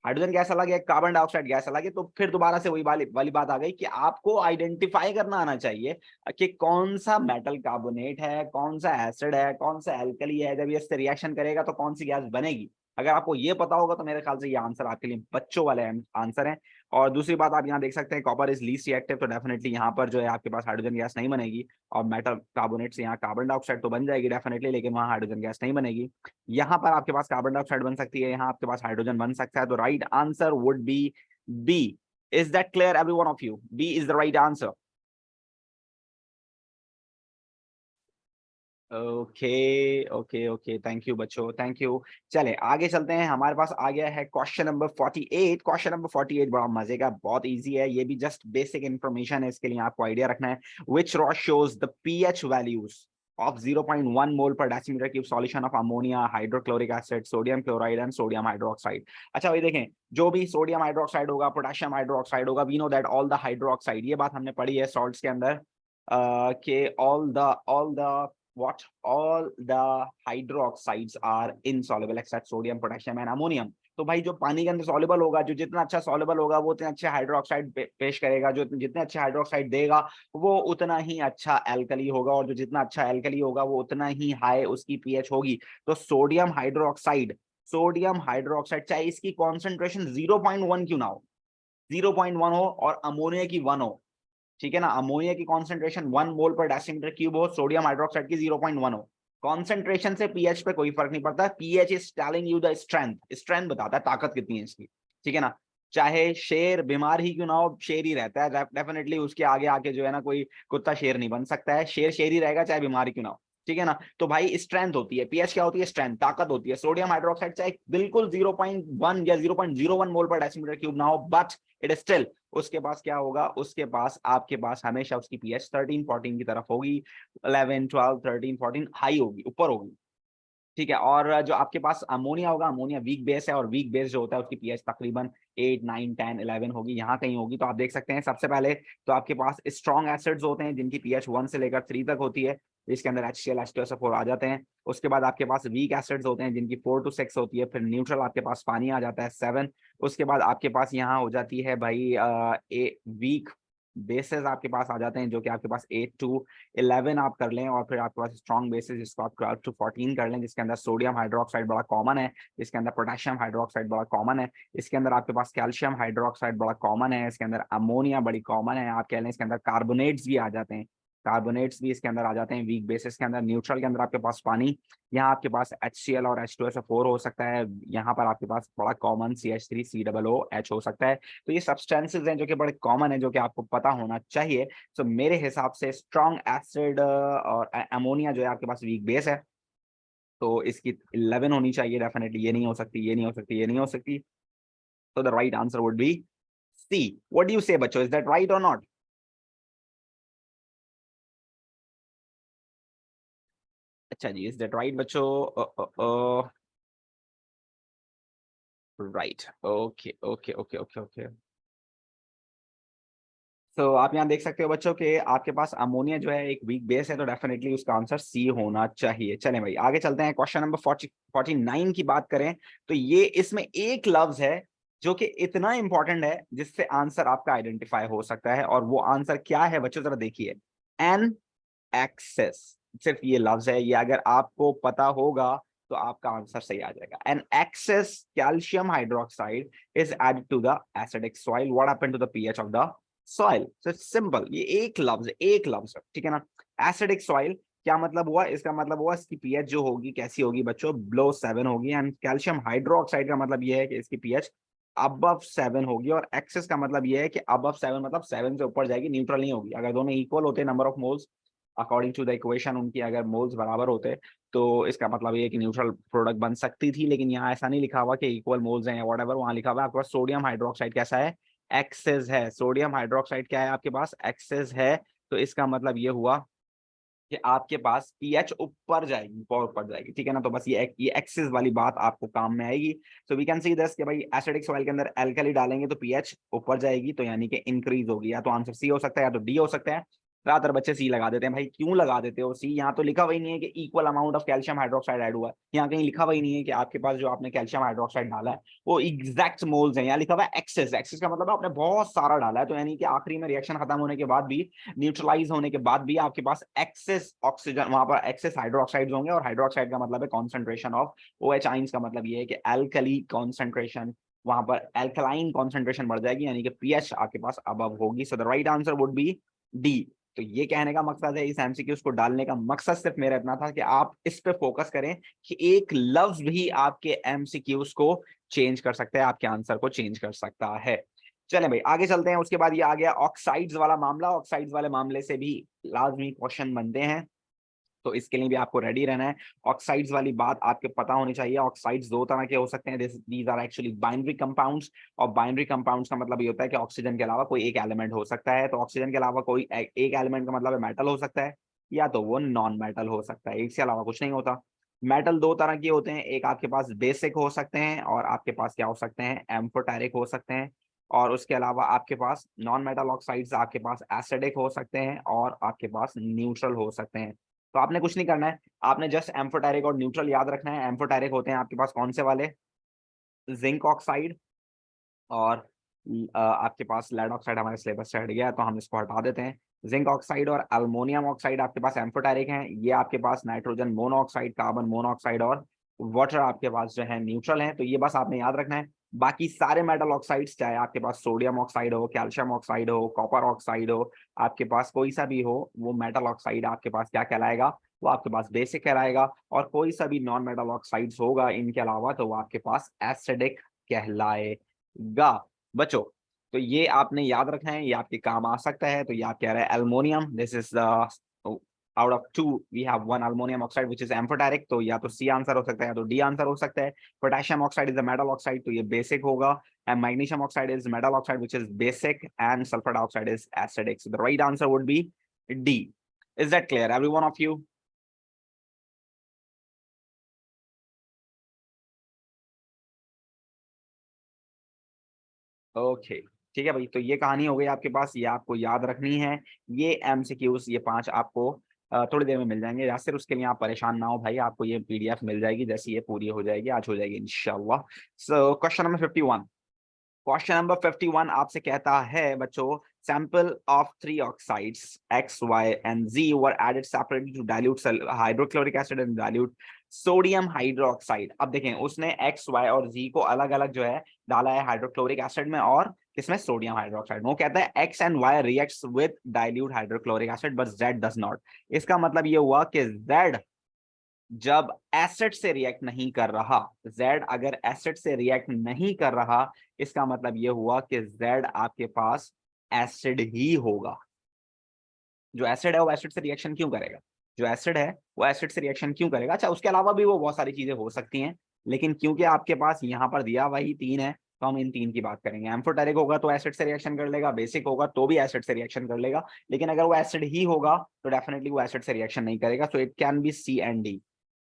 हाइड्रोजन गैस अलग है, कार्बन डाइऑक्साइड गैस अलग है। तो फिर दोबारा से वही वाली बात आ गई कि आपको आइडेंटिफाई करना आना चाहिए कि कौन सा मेटल कार्बोनेट है, कौन सा एसिड है, कौन सा एल्कली है, जब ये इससे रिएक्शन करेगा तो कौन सी गैस बनेगी। अगर आपको ये पता होगा तो मेरे ख्याल से ये आंसर आपके लिए बच्चों वाले आंसर है। और दूसरी बात आप यहाँ देख सकते हैं कॉपर इज लीस्ट रिएक्टिव, तो डेफिनेटली यहाँ पर जो है आपके पास हाइड्रोजन गैस नहीं बनेगी। और मेटल कार्बोनेट से यहाँ कार्बन डाइऑक्साइड तो बन जाएगी डेफिनेटली, लेकिन वहाँ हाइड्रोजन गैस नहीं बनेगी। यहाँ पर आपके पास कार्बन डाइऑक्साइड बन सकती है, यहाँ आपके पास हाइड्रोजन बन सकता है। तो right answer would be B. Is that clear every one of you? B is the right answer. Okay okay okay, thank you बच्चों, थैंक यू। चले आगे चलते हैं, हमारे पास आ गया है क्वेश्चन नंबर 48। क्वेश्चन नंबर 48 बड़ा मजे का, बहुत इजी है, ये भी जस्ट बेसिक इंफॉर्मेशन है, इसके लिए आपको आइडिया रखना है। Which row shows the pH values of 0.1 mole per decimeter cube solution of ammonia, hydrochloric acid, sodium chloride and sodium hydroxide। अच्छा भाई देखें, जो भी सोडियम हाइड्रोक्साइड होगा, पोटेशियम हाइड्रोक्साइड होगा, we know that all the hydroxide, ये बात हमने पढ़ी है सॉल्ट्स के अंदर कि all the what all the hydroxides are insoluble except sodium, potassium and ammonium। तो भाई जो पानी के अंदर सॉल्युबल होगा, जो जितना अच्छा सॉल्युबल होगा वो उतने अच्छे हाइड्रोक्साइड पेश करेगा, जो जितने अच्छे हाइड्रोक्साइड देगा वो उतना ही अच्छा एल्कली होगा, और जो जितना अच्छा एल्कली होगा वो उतना ही हाई उसकी पीएच होगी। तो सोडियम हाइड्रोक्साइड चाहे इसकी कॉन्सेंट्रेशन 0.1 क्यों ना हो, 0.1 हो और अमोनिया की 1 हो, ठीक है ना, अमोनिया की कॉन्सेंट्रेशन 1 मोल पर डेसीमीटर क्यूब हो, सोडियम हाइड्रोक्साइड की 0.1 हो, कॉन्सेंट्रेशन से पीएच पे कोई फर्क नहीं पड़ता। PH is telling you the strength, strength बताता है ताकत कितनी है इसकी, ठीक है ना। चाहे शेर बीमार ही क्यों ना हो, शेर ही रहता है डेफिनेटली, उसके आगे आके जो है ना कोई कुत्ता शेर नहीं बन सकता है, शेर शेर ही रहेगा चाहे बीमार ही क्यों ना हो, ठीक है ना। तो भाई स्ट्रेंथ होती है, पीएच क्या होती है, स्ट्रेंथ, ताकत होती है। सोडियम हाइड्रोक्साइड चाहे बिल्कुल 0.1 या 0.01 मोल पर डेसीमीटर क्यूब ना हो, बट इट इज स्टिल, उसके पास क्या होगा, उसके पास आपके पास हमेशा उसकी पीएच 13-14 की तरफ होगी, 11-12-13-14 हाई होगी, ऊपर होगी, ठीक है। और जो आपके पास अमोनिया होगा, अमोनिया वीक बेस है, और वीक बेस जो होता है उसकी पीएच तकरीबन 8, 9, 10, 11 होगी, यहाँ कहीं होगी। तो आप देख सकते हैं सबसे पहले तो आपके पास स्ट्रॉन्ग एसिड्स होते हैं जिनकी पीएच 1 से लेकर 3 तक होती है, इसके अंदर HCl H2SO4 आ जाते हैं। उसके बाद आपके पास वीक एसिड्स होते हैं जिनकी 4 to 6 होती है, फिर न्यूट्रल आपके पास पानी आ जाता है 7। उसके बाद आपके पास यहाँ हो जाती है भाई वीक बेसिस आपके पास आ जाते हैं, जो कि आपके पास 8 to 11 आप कर लें, और फिर आपके पास स्ट्रॉन्ग बेसिस जिसको आप 12 to 14 कर लें, जिसके अंदर सोडियम हाइड्रोक्साइड बड़ा कॉमन है, इसके अंदर पोटेशियम हाइड्रोक्साइड बड़ा कॉमन है, इसके अंदर आपके पास कैल्शियम हाइड्रोक्साइड बड़ा कॉमन है, इसके अंदर अमोनिया बड़ी कॉमन है, आप कह लें इसके अंदर कार्बोनेट्स भी आ जाते हैं, कार्बोनेट्स भी इसके अंदर आ जाते हैं वीक बेसिस के अंदर। न्यूट्रल के अंदर आपके पास पानी, यहाँ आपके पास HCl और H2SO4 हो सकता है, यहाँ पर आपके पास बड़ा कॉमन CH3COOH हो सकता है। तो ये सब्सटेंसेस हैं जो कि बड़े कॉमन है, जो कि आपको पता होना चाहिए। तो मेरे हिसाब से स्ट्रॉन्ग एसिड और अमोनिया जो है आपके पास वीक बेस है, तो इसकी 11 होनी चाहिए डेफिनेटली, ये नहीं हो सकती, ये नहीं हो सकती, ये नहीं हो सकती। तो the right answer would be C. What do you say बच्चों, इज दैट राइट और नॉट? अच्छा जी, इज दैट राइट बच्चों? Right, okay okay okay okay okay. तो आप यहाँ देख सकते हो बच्चों कि आपके पास अमोनिया जो है एक वीक बेस है, तो डेफिनेटली उसका आंसर सी होना चाहिए। चलें भाई आगे चलते हैं, क्वेश्चन नंबर 49 की बात करें तो ये इसमें एक लफ्ज है जो कि इतना इंपॉर्टेंट है जिससे आंसर आपका आइडेंटिफाई हो सकता है, और वो आंसर क्या है बच्चों, जरा देखिए। एन एक्सेस, सिर्फ ये लफ्ज है, ये अगर आपको पता होगा तो आपका आंसर सही आ जाएगा। An excess calcium hydroxide is added to the acidic soil, what happened to the pH of the soil. So simple, ये एक लफ्ज है, ठीक है ना। एसिडिक सॉइल क्या मतलब हुआ, इसका मतलब हुआ इसकी पीएच जो होगी कैसी होगी बच्चों, बिलो 7 होगी। एंड कैल्शियम हाइड्रोक्साइड का मतलब ये है कि इसकी पीएच अबव 7 होगी, और एक्सेस का मतलब ये है कि अबव 7 मतलब 7 से ऊपर जाएगी, न्यूट्रल नहीं होगी। अगर दोनों इक्वल होते number of moles according to the equation, उनकी अगर मोल्स बराबर होते तो इसका मतलब ये कि न्यूट्रल प्रोडक्ट बन सकती थी, लेकिन यहाँ ऐसा नहीं लिखा हुआ कि इक्वल मोल्स हैं या व्हाटएवर, वहां लिखा हुआ है आपके पास सोडियम हाइड्रोक्साइड कैसा है, एक्सेस है। सोडियम हाइड्रोक्साइड क्या है आपके पास, एक्सेस है। तो इसका मतलब ये हुआ कि आपके पास पीएच ऊपर जाएगी, ऊपर जाएगी, ठीक है ना। तो बस ये एक्सेस वाली बात आपको काम में आएगी। So we can see this कि भाई एसिडिक सॉइल के अंदर एल्कली डालेंगे तो पीएच ऊपर जाएगी, तो यानी कि इंक्रीज होगी। या तो आंसर सी हो सकता है या तो डी हो सकता है। ज्यादातर बच्चे सी लगा देते हैं। भाई क्यों लगा देते हो सी? यहाँ तो लिखा हुआ ही नहीं है कि equal amount of calcium hydroxide add हुआ है। यहाँ कहीं लिखा हुआ ही नहीं है कि आपके पास जो आपने कैल्शियम हाइड्रोक्साइड डाला है वो एग्जैक्ट मोल्स है। यहाँ लिखा हुआ है एक्सेस। एक्सेस का मतलब आपने बहुत सारा डाला है, तो यानी कि आखिरी में रिएक्शन खत्म होने के बाद भी, न्यूट्रलाइज होने के बाद भी आपके पास एक्सेस ऑक्सीजन, वहां पर एक्सेस हाइड्रोक्साइड होंगे। और हाइड्रोक्साइड का मतलब है कॉन्सेंट्रेशन ऑफ OH आइंस का मतलब ये है कि एल्कली कॉन्सेंट्रेशन, वहां पर एल्कलाइन कॉन्सेंट्रेशन बढ़ जाएगी, यानी कि पीएच आपके पास अबव होगी। सो the right answer would be D. तो ये कहने का मकसद है, इस एमसीक्यूज को डालने का मकसद सिर्फ मेरा इतना था कि आप इस पे फोकस करें कि एक लफ्ज भी आपके एमसीक्यूज को चेंज कर सकता है, आपके आंसर को चेंज कर सकता है। चलें भाई आगे चलते हैं। उसके बाद ये आ गया ऑक्साइड्स वाला मामला। ऑक्साइड्स वाले मामले से भी लाजमी क्वेश्चन बनते हैं, तो इसके लिए भी आपको रेडी रहना है। ऑक्साइड्स वाली बात आपके पता होनी चाहिए। ऑक्साइड्स दो तरह के हो सकते हैं, these are actually binary compounds. और बाइनरी कंपाउंड्स का मतलब ये होता है कि ऑक्सीजन के अलावा कोई एक एलिमेंट हो सकता है। तो ऑक्सीजन के अलावा कोई एक एलिमेंट का मतलब है मेटल हो सकता है, या तो वो नॉन मेटल हो सकता है, इसके अलावा कुछ नहीं होता। मेटल दो तरह के होते हैं, एक आपके पास बेसिक हो सकते हैं और आपके पास क्या हो सकते हैं, एम्फोटेरिक हो सकते हैं। और उसके अलावा आपके पास नॉन मेटल ऑक्साइड्स आपके पास एसिडिक हो सकते हैं और आपके पास न्यूट्रल हो सकते हैं। तो आपने कुछ नहीं करना है, आपने जस्ट एम्फोटेरिक और न्यूट्रल याद रखना है। एम्फोटेरिक होते हैं आपके पास कौन से वाले, जिंक ऑक्साइड और आपके पास लेड ऑक्साइड हमारे सिलेबस से हट गया, तो हम इसको हटा देते हैं। जिंक ऑक्साइड और अल्मोनियम ऑक्साइड आपके पास एम्फोटेरिक हैं। ये आपके पास नाइट्रोजन मोनोऑक्साइड, कार्बन मोनोऑक्साइड और वाटर आपके पास जो है न्यूट्रल है। तो ये बस आपने याद रखना है। बाकी सारे मेटल ऑक्साइड्स, चाहे आपके पास सोडियम ऑक्साइड हो, कैल्शियम ऑक्साइड हो, कॉपर ऑक्साइड हो, आपके पास कोई सा भी हो, वो मेटल ऑक्साइड आपके पास क्या कहलाएगा, वो आपके पास बेसिक कहलाएगा। और कोई सा भी नॉन मेटल ऑक्साइड्स होगा इनके अलावा, तो वो आपके पास एसिडिक कहलाएगा बच्चों। तो ये आपने याद रखना है, ये आपके काम आ सकता है। तो ये आप कह रहे हैं aluminium, this is out of two we have one aluminium oxide which is amphoteric, तो या तो सी आंसर हो सकता है या तो डी आंसर हो सकता है। Potassium oxide is a metal oxide, तो ये बेसिक होगा। And magnesium oxide is metal oxide which is basic, and sulphur dioxide is acidic. So the right answer would be D. Is that clear every one of you? Okay ठीक है भाई, तो ये कहानी हो गई आपके पास, ये आपको याद रखनी है। ये एमसीक्यूज ये 5 आपको थोड़ी देर में मिल जाएंगे। यासिर उसके लिए आप परेशान ना हो भाई, आपको ये पीडीएफ मिल जाएगी जैसे ये पूरी हो जाएगी, आज हो जाएगी इंशाल्लाह। So question number 51। Question number 51 आपसे कहता है बच्चों, sample of three oxides X Y and Z were added separately to dilute hydrochloric acid and dilute sodium hydroxide. अब देखें उसने एक्स वाई और जी को अलग अलग जो है डाला है हाइड्रोक्लोरिक एसिड में और किसमें, सोडियम हाइड्रोक्साइड में। वो कहता है X and Y reacts with dilute hydrochloric acid but Z does not. इसका मतलब ये हुआ कि जेड जब एसिड से रिएक्ट नहीं कर रहा, Z अगर एसिड से रिएक्ट नहीं कर रहा, इसका मतलब यह हुआ कि Z आपके पास एसिड ही होगा। जो एसिड है वो एसिड से रिएक्शन क्यों करेगा, जो एसिड है वो एसिड से रिएक्शन क्यों करेगा। अच्छा उसके अलावा भी वो बहुत सारी चीजें हो सकती हैं, लेकिन क्योंकि आपके पास यहाँ पर दिया वही 3 है, तो हम इन 3 की बात करेंगे। एम्फोटेरिक होगा तो एसिड से रिएक्शन कर लेगा, बेसिक होगा तो भी एसिड से रिएक्शन कर लेगा, लेकिन अगर वो एसिड ही होगा तो डेफिनेटली वो एसिड से रिएक्शन नहीं करेगा। So it can be C and D.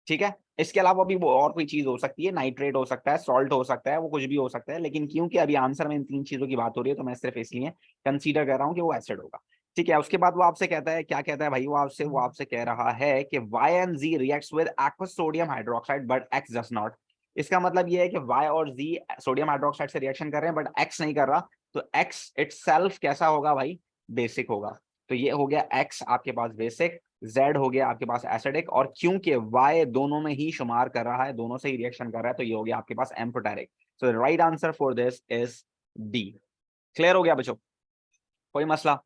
ठीक है, इसके अलावा भी वो और कोई चीज हो सकती है, नाइट्रेट हो सकता है, सॉल्ट हो सकता है, वो कुछ भी हो सकता है, लेकिन क्योंकि अभी आंसर में इन 3 चीजों की बात हो रही है तो मैं सिर्फ इसलिए कंसीडर कर रहा हूँ कि वो एसिड होगा। ठीक है, उसके बाद वो आपसे कहता है, क्या कहता है भाई, वो आपसे कह रहा है कि Y and Z reacts with aqueous sodium hydroxide but X does not. इसका मतलब ये है कि Y और Z सोडियम हाइड्रोक्साइड से रिएक्शन कर रहे हैं बट X नहीं कर रहा, तो X इटसेल्फ कैसा होगा भाई, बेसिक होगा। तो ये हो गया X आपके पास बेसिक, Z हो गया आपके पास एसिडिक, और क्योंकि Y दोनों में ही शुमार कर रहा है, दोनों से ही रिएक्शन कर रहा है, तो ये हो गया आपके पास amphoteric. So right answer for this is D. Clear हो गया बच्चों, कोई मसला?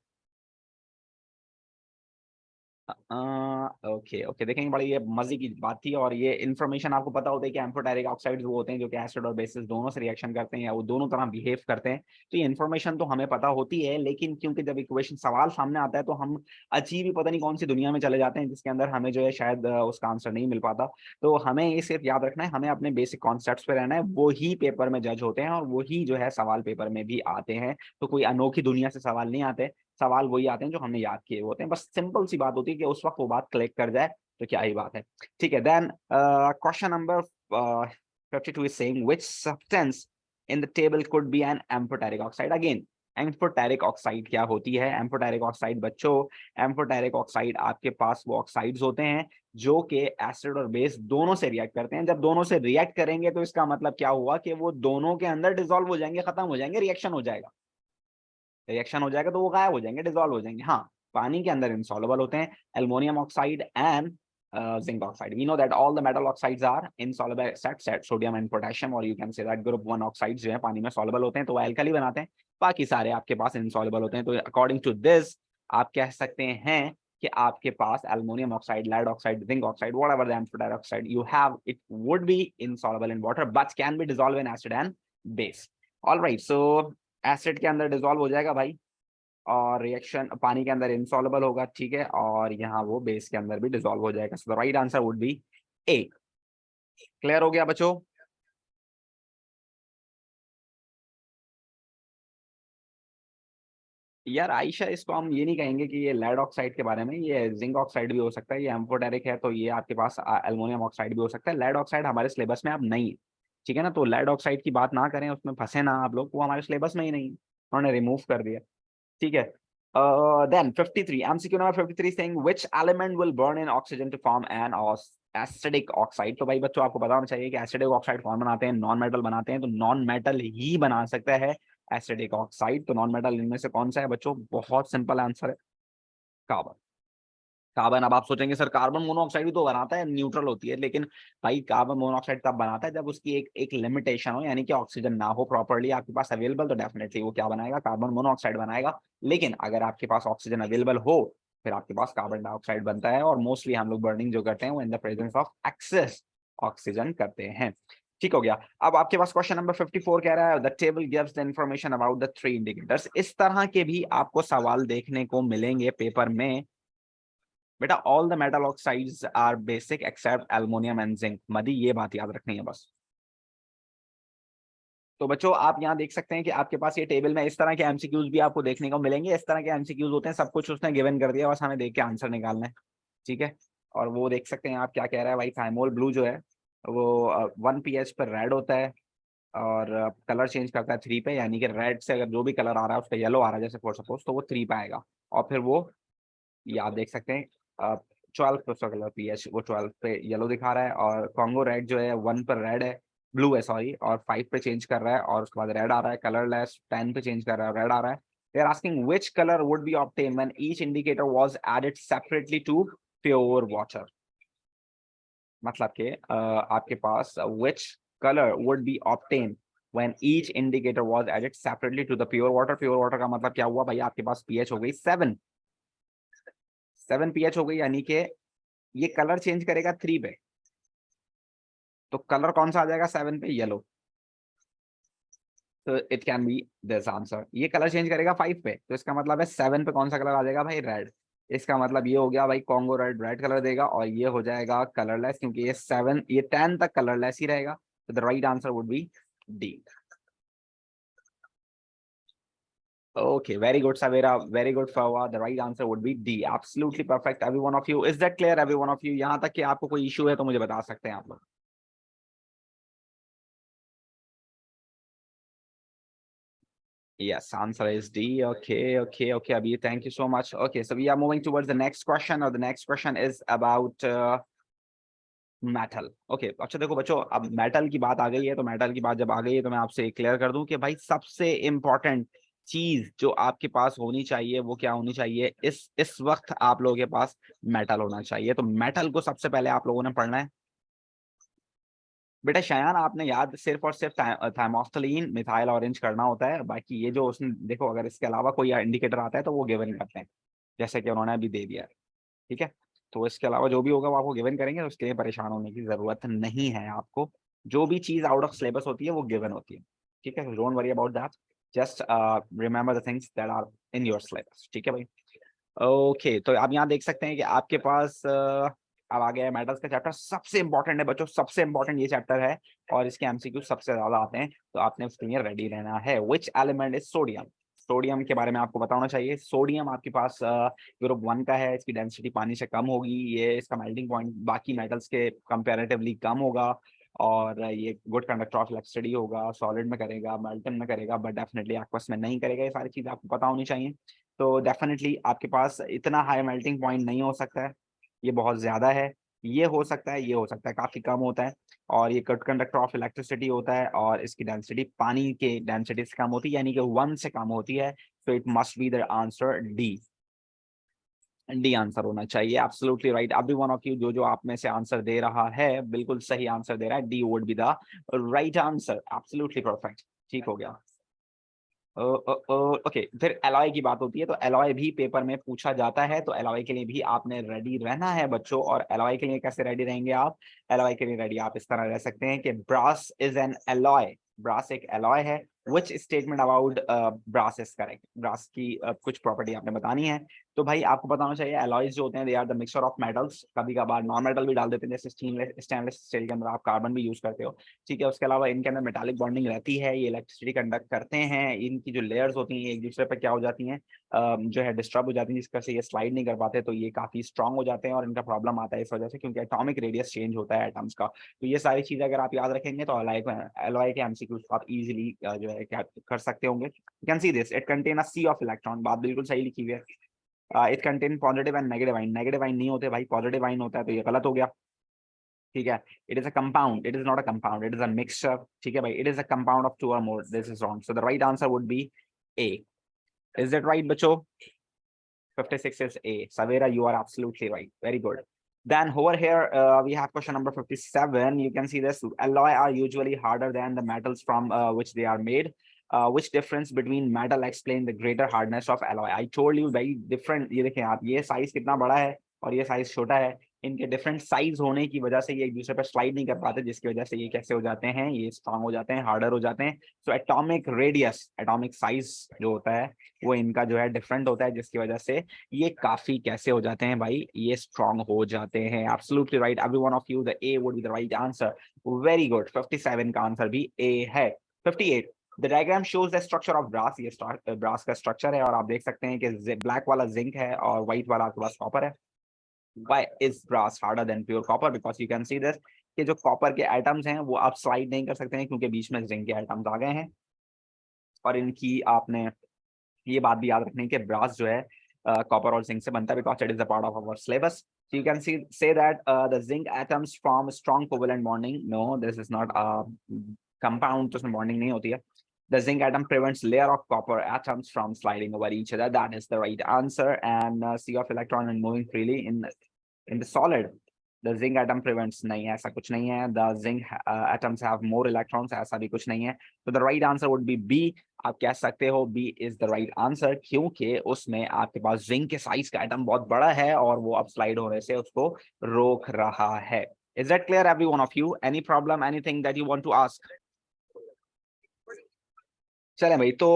ओके ओके, देखेंगे बड़ी ये मजे की बात थी। और ये इन्फॉर्मेशन आपको पता होता है कि एम्फोटेरिक ऑक्साइड्स वो होते हैं जो कि एसिड और बेसिस दोनों से रिएक्शन करते हैं या वो दोनों तरह बिहेव करते हैं। तो ये इन्फॉर्मेशन तो हमें पता होती है, लेकिन क्योंकि जब इक्वेशन सवाल सामने आता है तो हम अजीब ही पता नहीं कौन सी दुनिया में चले जाते हैं जिसके अंदर हमें जो है शायद उसका आंसर नहीं मिल पाता। तो हमें ये सिर्फ याद रखना है, हमें अपने बेसिक कॉन्सेप्ट पे रहना है, वो ही पेपर में जज होते हैं और वही जो है सवाल पेपर में भी आते हैं। तो कोई अनोखी दुनिया से सवाल नहीं आते, सवाल वही आते हैं जो हमने याद किए होते हैं। बस सिंपल सी बात होती है कि उस वक्त वो बात क्लिक कर जाए तो क्या ही बात है। ठीक है, then question number 52 is saying which substance in the table could be an amphoteric oxide. Again amphoteric oxide क्या होती है? एम्फोटेरिक ऑक्साइड बच्चों, एम्फोटेरिक ऑक्साइड आपके पास वो ऑक्साइड्स होते हैं जो कि एसिड और बेस दोनों से रिएक्ट करते हैं। जब दोनों से रिएक्ट करेंगे तो इसका मतलब क्या हुआ कि वो दोनों के अंदर डिसॉल्व हो जाएंगे, खत्म हो जाएंगे, रिएक्शन हो जाएगा। रिएक्शन हो जाएगा तो वो गायब हो जाएंगे, डिसॉल्व हो जाएंगे। हाँ, पानी के अंदर insoluble होते हैं, aluminium oxide and zinc oxide. We know that all the metal oxides are insoluble except sodium and potassium, और you can say that group 1 oxides जो है पानी में soluble होते हैं तो वो एल्कली बनाते हैं, बाकी सारे आपके पास insoluble होते हैं। तो अकॉर्डिंग टू दिस आप कह सकते हैं कि आपके पास aluminium oxide, lead oxide, zinc oxide, whatever the amphoteric oxide you have, it would be insoluble in water but can be dissolved in acid and base. All right, so acid के अंदर dissolve हो जाएगा भाई, और reaction पानी के अंदर insoluble होगा, ठीक है, और यहाँ वो बेस के अंदर भी डिसॉल्व हो जाएगा। सो the right answer would be A. Clear हो गया बच्चों? यार आयशा, इसको हम ये नहीं कहेंगे कि ये लेड ऑक्साइड के बारे में, ये जिंक ऑक्साइड भी हो सकता है, ये एम्फोटेरिक है तो ये आपके पास एल्युमिनियम ऑक्साइड भी हो सकता है। लेड ऑक्साइड हमारे सिलेबस में अब नहीं है, ठीक है ना, तो लेड ऑक्साइड की बात ना करें, उसमें फंसे ना आप लोग, वो हमारे सिलेबस में ही नहीं है, उन्होंने रिमूव कर दिया, ठीक है। Then 53, MCQ number 53 saying which element will burn in oxygen to form an acidic oxide? तो भाई बच्चों आपको पता होना चाहिए कि एसिडिक ऑक्साइड कौन बनाते हैं? नॉन मेटल बनाते हैं, तो नॉन मेटल ही बना सकता है एसिडिक ऑक्साइड। तो नॉन मेटल इनमें से कौन सा है बच्चों? बहुत सिंपल आंसर है, कार्बन। कार्बन। अब आप सोचेंगे सर कार्बन मोनोऑक्साइड भी तो बनाता है, न्यूट्रल होती है, लेकिन भाई कार्बन मोनोऑक्साइड तब बनाता है जब उसकी एक लिमिटेशन हो, यानी कि ऑक्सीजन ना हो प्रॉपर्ली आपके पास अवेलेबल, तो डेफिनेटली वो क्या बनाएगा? कार्बन मोनोऑक्साइड बनाएगा। लेकिन अगर आपके पास ऑक्सीजन अवेलेबल हो फिर आपके पास कार्बन डाइऑक्साइड बनता है, और मोस्टली हम लोग बर्निंग जो करते हैं वो in the presence of excess oxygen करते हैं। ठीक हो गया। अब आपके पास क्वेश्चन नंबर 54 कह रहा है the table gives the information about the three indicators. इस तरह के भी आपको सवाल देखने को मिलेंगे पेपर में बेटा। All the metal oxides are basic except aluminium and zinc. मदी ये बात याद रखनी है बस। तो बच्चों आप यहाँ देख सकते हैं कि आपके पास ये टेबल में इस तरह के एमसीक्यूज भी आपको देखने को मिलेंगे। इस तरह के एमसीक्यूज होते हैं, सब कुछ उसने गिवन कर दिया, बस हमें देख के आंसर निकालना है, ठीक है। और वो देख सकते हैं आप क्या कह रहा है भाई, थाइमोल ब्लू जो है वो 1 pH पर रेड होता है, और कलर चेंज करता है 3 पे, यानी कि रेड से अगर जो भी कलर आ रहा है उसका येलो आ रहा है जैसे फॉर सपोज, तो वो 3 पे आएगा। और फिर वो ये आप देख सकते हैं 12 पे उसका कलर पीएच वो 12 पे येलो दिखा रहा है, और कॉन्गो रेड जो है 1 पर रेड है, ब्लू है सॉरी, और 5 पे चेंज कर रहा है, और उसके बाद रेड आ रहा है कलरलेस, 10 पे चेंज कर रहा है रेड आ रहा है। They are asking which colour would be obtain when each indicator was added separately to pure water. मतलब कि आपके पास which colour would be obtain when each indicator was added separately to the pure water. Pure water का मतलब क्या हुआ भाई, आपके पास पीएच हो गई 7, 7 पीएच हो गई, यानी कि ये कलर चेंज करेगा 3 पे, तो कलर कौन सा आ जाएगा 7 पे? येलो। तो it can B this answer. ये कलर चेंज करेगा 5 पे, तो इसका मतलब है 7 पे कौन सा कलर आ जाएगा भाई? रेड। इसका मतलब ये हो गया भाई कॉन्गो रेड रेड कलर देगा, और ये हो जाएगा कलरलेस, क्योंकि ये 7 ये 10 तक कलरलेस ही रहेगा। तो the right answer would be D. Okay, very good, Savera. Very good, Fawa. The right answer would be D. Absolutely perfect. Every one of you. Is that clear? Every one of you. यहाँ तक कि आपको कोई issue है तो मुझे बता सकते हैं आप लोग। Yes, answer is D. Okay, okay, okay. Abhi, thank you so much. Okay, so we are moving towards the next question, or the next question is about metal. Okay, अच्छा देखो बच्चों, अब मेटल की बात आ गई है, तो मेटल की बात जब आ गई है तो मैं आपसे क्लियर कर दूं कि भाई सबसे इंपॉर्टेंट चीज जो आपके पास होनी चाहिए वो क्या होनी चाहिए? इस वक्त आप लोगों के पास मेटल होना चाहिए। तो मेटल को सबसे पहले आप लोगों ने पढ़ना है बेटा। शयान आपने याद सिर्फ और सिर्फ थाइमोक्सिलीन मिथाइल ऑरेंज करना होता है, बाकी ये जो उसने देखो अगर इसके अलावा कोई इंडिकेटर आता है तो वो गिवन करते हैं, जैसे कि उन्होंने अभी दे दिया है, ठीक है। तो इसके अलावा जो भी होगा वो आपको गिवन करेंगे, तो उसके लिए परेशान होने की जरूरत नहीं है आपको। जो भी चीज आउट ऑफ सिलेबस होती है वो गिवन होती है, ठीक है। Don't worry about that, just remember the things that are in your syllabus, ठीक है भाई। ओके, तो आप यहाँ देख सकते हैं कि आपके पास अब आ गया है मेटल्स का चैप्टर। सबसे इंपॉर्टेंट है बच्चों, सबसे इंपॉर्टेंट ये चैप्टर है, और इसके एमसीक्यू सबसे ज्यादा आते हैं, तो आपने उसके लिए रेडी रहना है। Which element is sodium? Sodium के बारे में आपको पता होना चाहिए। सोडियम आपके पास ग्रुप 1 का है, इसकी डेंसिटी पानी से कम होगी, ये इसका मेल्टिंग पॉइंट बाकी मेटल्स के कंपैरेटिवली कम होगा, और ये गुड कंडक्टर ऑफ इलेक्ट्रिसिटी होगा, सॉलिड में करेगा, मेल्टन में करेगा, बट डेफिनेटली एक्वस में नहीं करेगा। ये सारी चीज़ आपको पता होनी चाहिए। तो डेफिनेटली आपके पास इतना हाई मेल्टिंग पॉइंट नहीं हो सकता है, ये बहुत ज़्यादा है। ये हो सकता है, ये हो सकता है, काफ़ी कम होता है। और ये गुड कंडक्टर ऑफ इलेक्ट्रिसिटी होता है और इसकी डेंसिटी पानी के डेंसिटी से कम होती है, यानी कि 1 से कम होती है। तो it must be the answer D. D answer होना चाहिए। Absolutely right. अभी वन ऑफ यू जो आप में से आंसर दे रहा है, बिल्कुल सही आंसर दे रहा है। D would be the right answer. Absolutely perfect. ठीक हो गया। ओके, फिर एलॉय की बात होती है, तो एलॉय भी पेपर में पूछा जाता है, तो एलॉय के लिए भी आपने रेडी रहना है बच्चों। और एलॉय के लिए कैसे रेडी रहेंगे आप? एलॉय के लिए रेडी आप इस तरह रह सकते हैं कि brass is an alloy. Brass एक एलॉय है। Which statement about brass is correct? Brass की कुछ प्रॉपर्टी आपने बतानी है। तो भाई आपको पता होना चाहिए एलॉयज जो होते हैं they are the mixture of metals. कभी कभार नॉन मेटल भी डाल देते हैं, जैसे स्टेनलेस स्टील के अंदर आप कार्बन भी यूज करते हो। ठीक है, उसके अलावा इनके अंदर मेटालिक बॉन्डिंग रहती है, ये इलेक्ट्रिसिटी कंडक्ट करते हैं। इनकी जो लेयर्स होती हैं एक दूसरे पर क्या हो जाती हैं, जो है डिस्टर्ब हो जाती है, जिसका से ये स्लाइड नहीं कर पाते, तो ये काफी स्ट्रांग हो जाते हैं और इनका प्रॉब्लम आता है इस वजह से, क्योंकि एटॉमिक रेडियस चेंज होता है एटम्स का। तो ये सारी चीजें अगर आप याद रखेंगे तो एलॉय के एमसीक्यूज आप इजीली जो है क्या कर सकते होंगे। You can see this, it contain a sea of electron. बात बिल्कुल सही लिखी हुई है। It contain positive and negative ion. Negative ion नहीं होते भाई, पॉजिटिव आइन होता है, तो ये गलत हो गया। ठीक है, it is a compound, it is not a compound, it is a mixture. ठीक है भाई, it is a compound of 2 और more. This is wrong, so the right answer would be A. Is that right बच्चों? 56 is A. Savera, you are absolutely right. Very good. Then over here, we have question number 57. You can see this. Alloy are usually harder than the metals from which they are made. Which difference between metal explain the greater hardness of alloy? I told you very different. ये देखें आप, ये size कितना बड़ा है और ये size छोटा है। इनके डिफरेंट साइज होने की वजह से ये एक दूसरे पर स्लाइड नहीं कर पाते, जिसकी वजह से ये कैसे हो जाते हैं, ये स्ट्रांग हो जाते हैं, हार्डर हो जाते हैं। So atomic radius, atomic size जो होता है वो इनका जो है डिफरेंट होता है, जिसकी वजह से ये काफी कैसे हो जाते हैं भाई, ये स्ट्रांग हो जाते हैं। Absolutely right, every one of you, the A would be the right answer. Very good. 57 का आंसर भी ए है। 58, the diagram shows the structure of brass. ये ब्रास का स्ट्रक्चर है और आप देख सकते हैं कि ब्लैक वाला जिंक है और व्हाइट वाला आपके पास कॉपर है। Why is brass harder than pure copper? Because you can see this कि जो कॉपर के एटम्स हैं वो आप स्लाइड नहीं कर सकते हैं, क्योंकि बीच में जिंक के एटम्स आ गए हैं। और इनकी आपने ये बात भी याद रखनी है कि ब्रास जो है कॉपर और जिंक से बनता है, because it is a part of our syllabus. So you can say that the zinc atoms form strong covalent bonding. No, this is not a compound, तो उसमें bonding नहीं होती है। The zinc atom prevents layer of copper atoms from sliding over each other. That is the right answer. And sea of electron and moving freely in the solid. The zinc atom prevents, नहीं है, ऐसा कुछ नहीं है। The zinc atoms have more electrons, ऐसा भी कुछ नहीं है। So the right answer would be B. आप कह सकते हो B is the right answer, क्योंकि उसमें आपके पास जिंक के साइज का एटम बहुत बड़ा है और वो अब स्लाइड होने से उसको रोक रहा है। Is that clear, every one of you? Any problem, anything that you want to ask? चले भाई, तो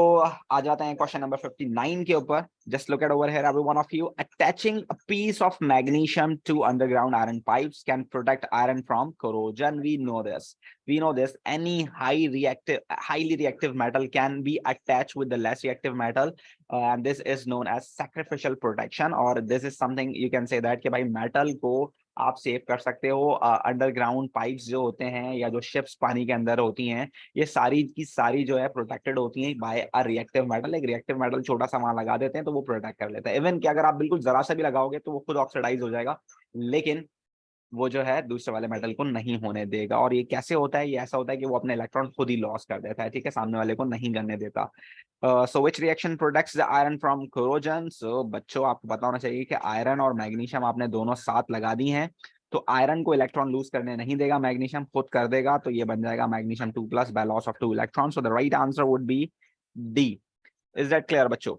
आ जाते हैं क्वेश्चन नंबर 59 के ऊपर। Just look at over here every one of you. Attaching a piece of magnesium to underground iron pipes can protect iron from corrosion. We know this. We know this. Any highly reactive metal can be attached with the less reactive metal, and this is known as sacrificial protection. और this is something you can say that कि भाई metal को आप save कर सकते हो। Underground pipes जो होते हैं या जो शिप्स पानी के अंदर होती हैं, ये सारी की सारी जो है प्रोटेक्टेड होती हैं बाय अ रिएक्टिव मेटल। एक रिएक्टिव मेटल छोटा सा वहां लगा देते हैं तो वो प्रोटेक्ट कर लेता है। इवन कि अगर आप बिल्कुल जरा सा भी लगाओगे तो वो खुद ऑक्सीडाइज हो जाएगा, लेकिन वो जो है दूसरे वाले मेटल को नहीं होने देगा। और ये कैसे होता है? ये ऐसा होता है कि वो अपने इलेक्ट्रॉन खुद ही लॉस कर देता है, ठीक है, सामने वाले को नहीं करने देता। So which reaction protects the iron from corrosion? So बच्चों आपको पता होना चाहिए कि आयरन और मैग्नीशियम आपने दोनों साथ लगा दी हैं, तो आयरन को इलेक्ट्रॉन लूज करने नहीं देगा, मैग्नीशियम खुद कर देगा। तो ये बन जाएगा magnesium 2+ by loss of 2 electron. So the right answer would be D. Is that clear बच्चों?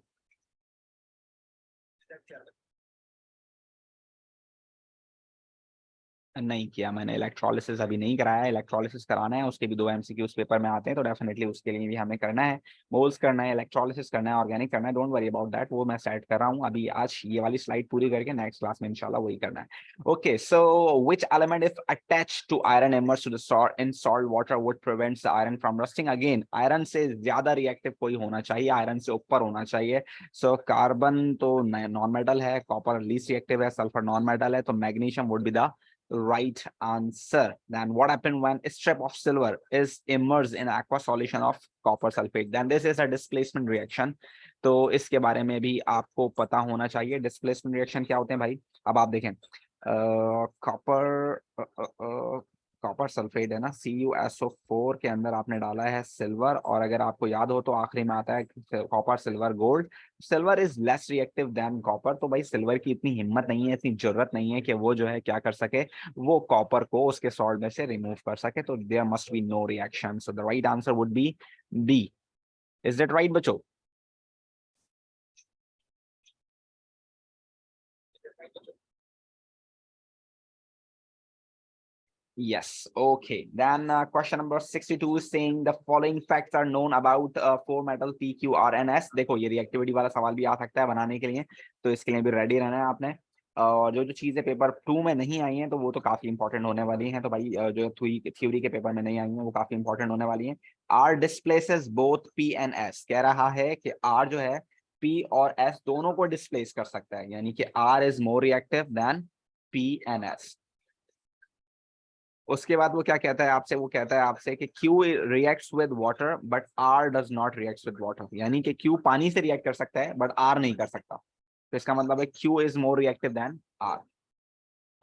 नहीं किया मैंने, इलेक्ट्रोलिसिस अभी नहीं कराया। इलेक्ट्रोलिसिस कराना है, उसके भी 2 एमसीक्यू उस पेपर में आते हैं, तो डेफिनेटली उसके लिए भी हमें करना है। मोल्स करना है, इलेक्ट्रोलिसिस करना है, ऑर्गेनिक करना है। डोंट वरी अबाउट दैट, वो मैं सेट कर रहा हूँ अभी। आज ये वाली स्लाइड पूरी करके नेक्स्ट क्लास में इंशाल्लाह वही करना है। Okay, so which element if attached to iron immerse to the salt in salt water would prevents the iron from rusting? Again iron से ज्यादा रिएक्टिव कोई होना चाहिए, आयरन से ऊपर होना चाहिए। सो कार्बन तो नॉन मेटल है, कॉपर लीस्ट रिएक्टिव है, सल्फर नॉन मेटल है, तो magnesium would be the right answer. Then what happened when a strip of silver is immersed in aqua solution of copper sulfate? Then this is a displacement reaction. तो इसके बारे में भी आपको पता होना चाहिए। डिस्प्लेसमेंट रिएक्शन क्या होते हैं भाई? अब आप देखें, कॉपर कॉपर सल्फेट है ना, CuSO4 के अंदर आपने डाला है सिल्वर, और अगर आपको याद हो तो आखिरी में आता है copper silver gold. Silver is less reactive than copper, तो भाई सिल्वर की इतनी हिम्मत नहीं है, इतनी जरूरत नहीं है कि वो जो है क्या कर सके, वो कॉपर को उसके सॉल्ट में से रिमूव कर सके। तो there must be no reaction, so the right answer would be B. Is that right बच्चों? Yes. Okay. Then question number 62 is saying the following facts are known about four metal P, Q, R and S. देखो ये reactivity वाला सवाल भी आ सकता है बनाने के लिए, तो इसके लिए भी रेडी रहना है आपने। और जो जो चीजें पेपर 2 में नहीं आई हैं तो वो तो काफी इंपॉर्टेंट होने वाली हैं। तो भाई जो थ्योरी के पेपर में नहीं आई हैं वो काफी इंपॉर्टेंट होने वाली हैं। R displaces both P and S, कह रहा है कि R जो है P और S दोनों को डिस्प्लेस कर सकता है, यानी कि R is more reactive than P and S। उसके बाद वो क्या कहता है आपसे, वो कहता है आपसे कि Q reacts with water but R does not reacts with water, यानी कि Q पानी से रिएक्ट कर सकता है बट R नहीं कर सकता। तो इसका मतलब है Q is more reactive than R।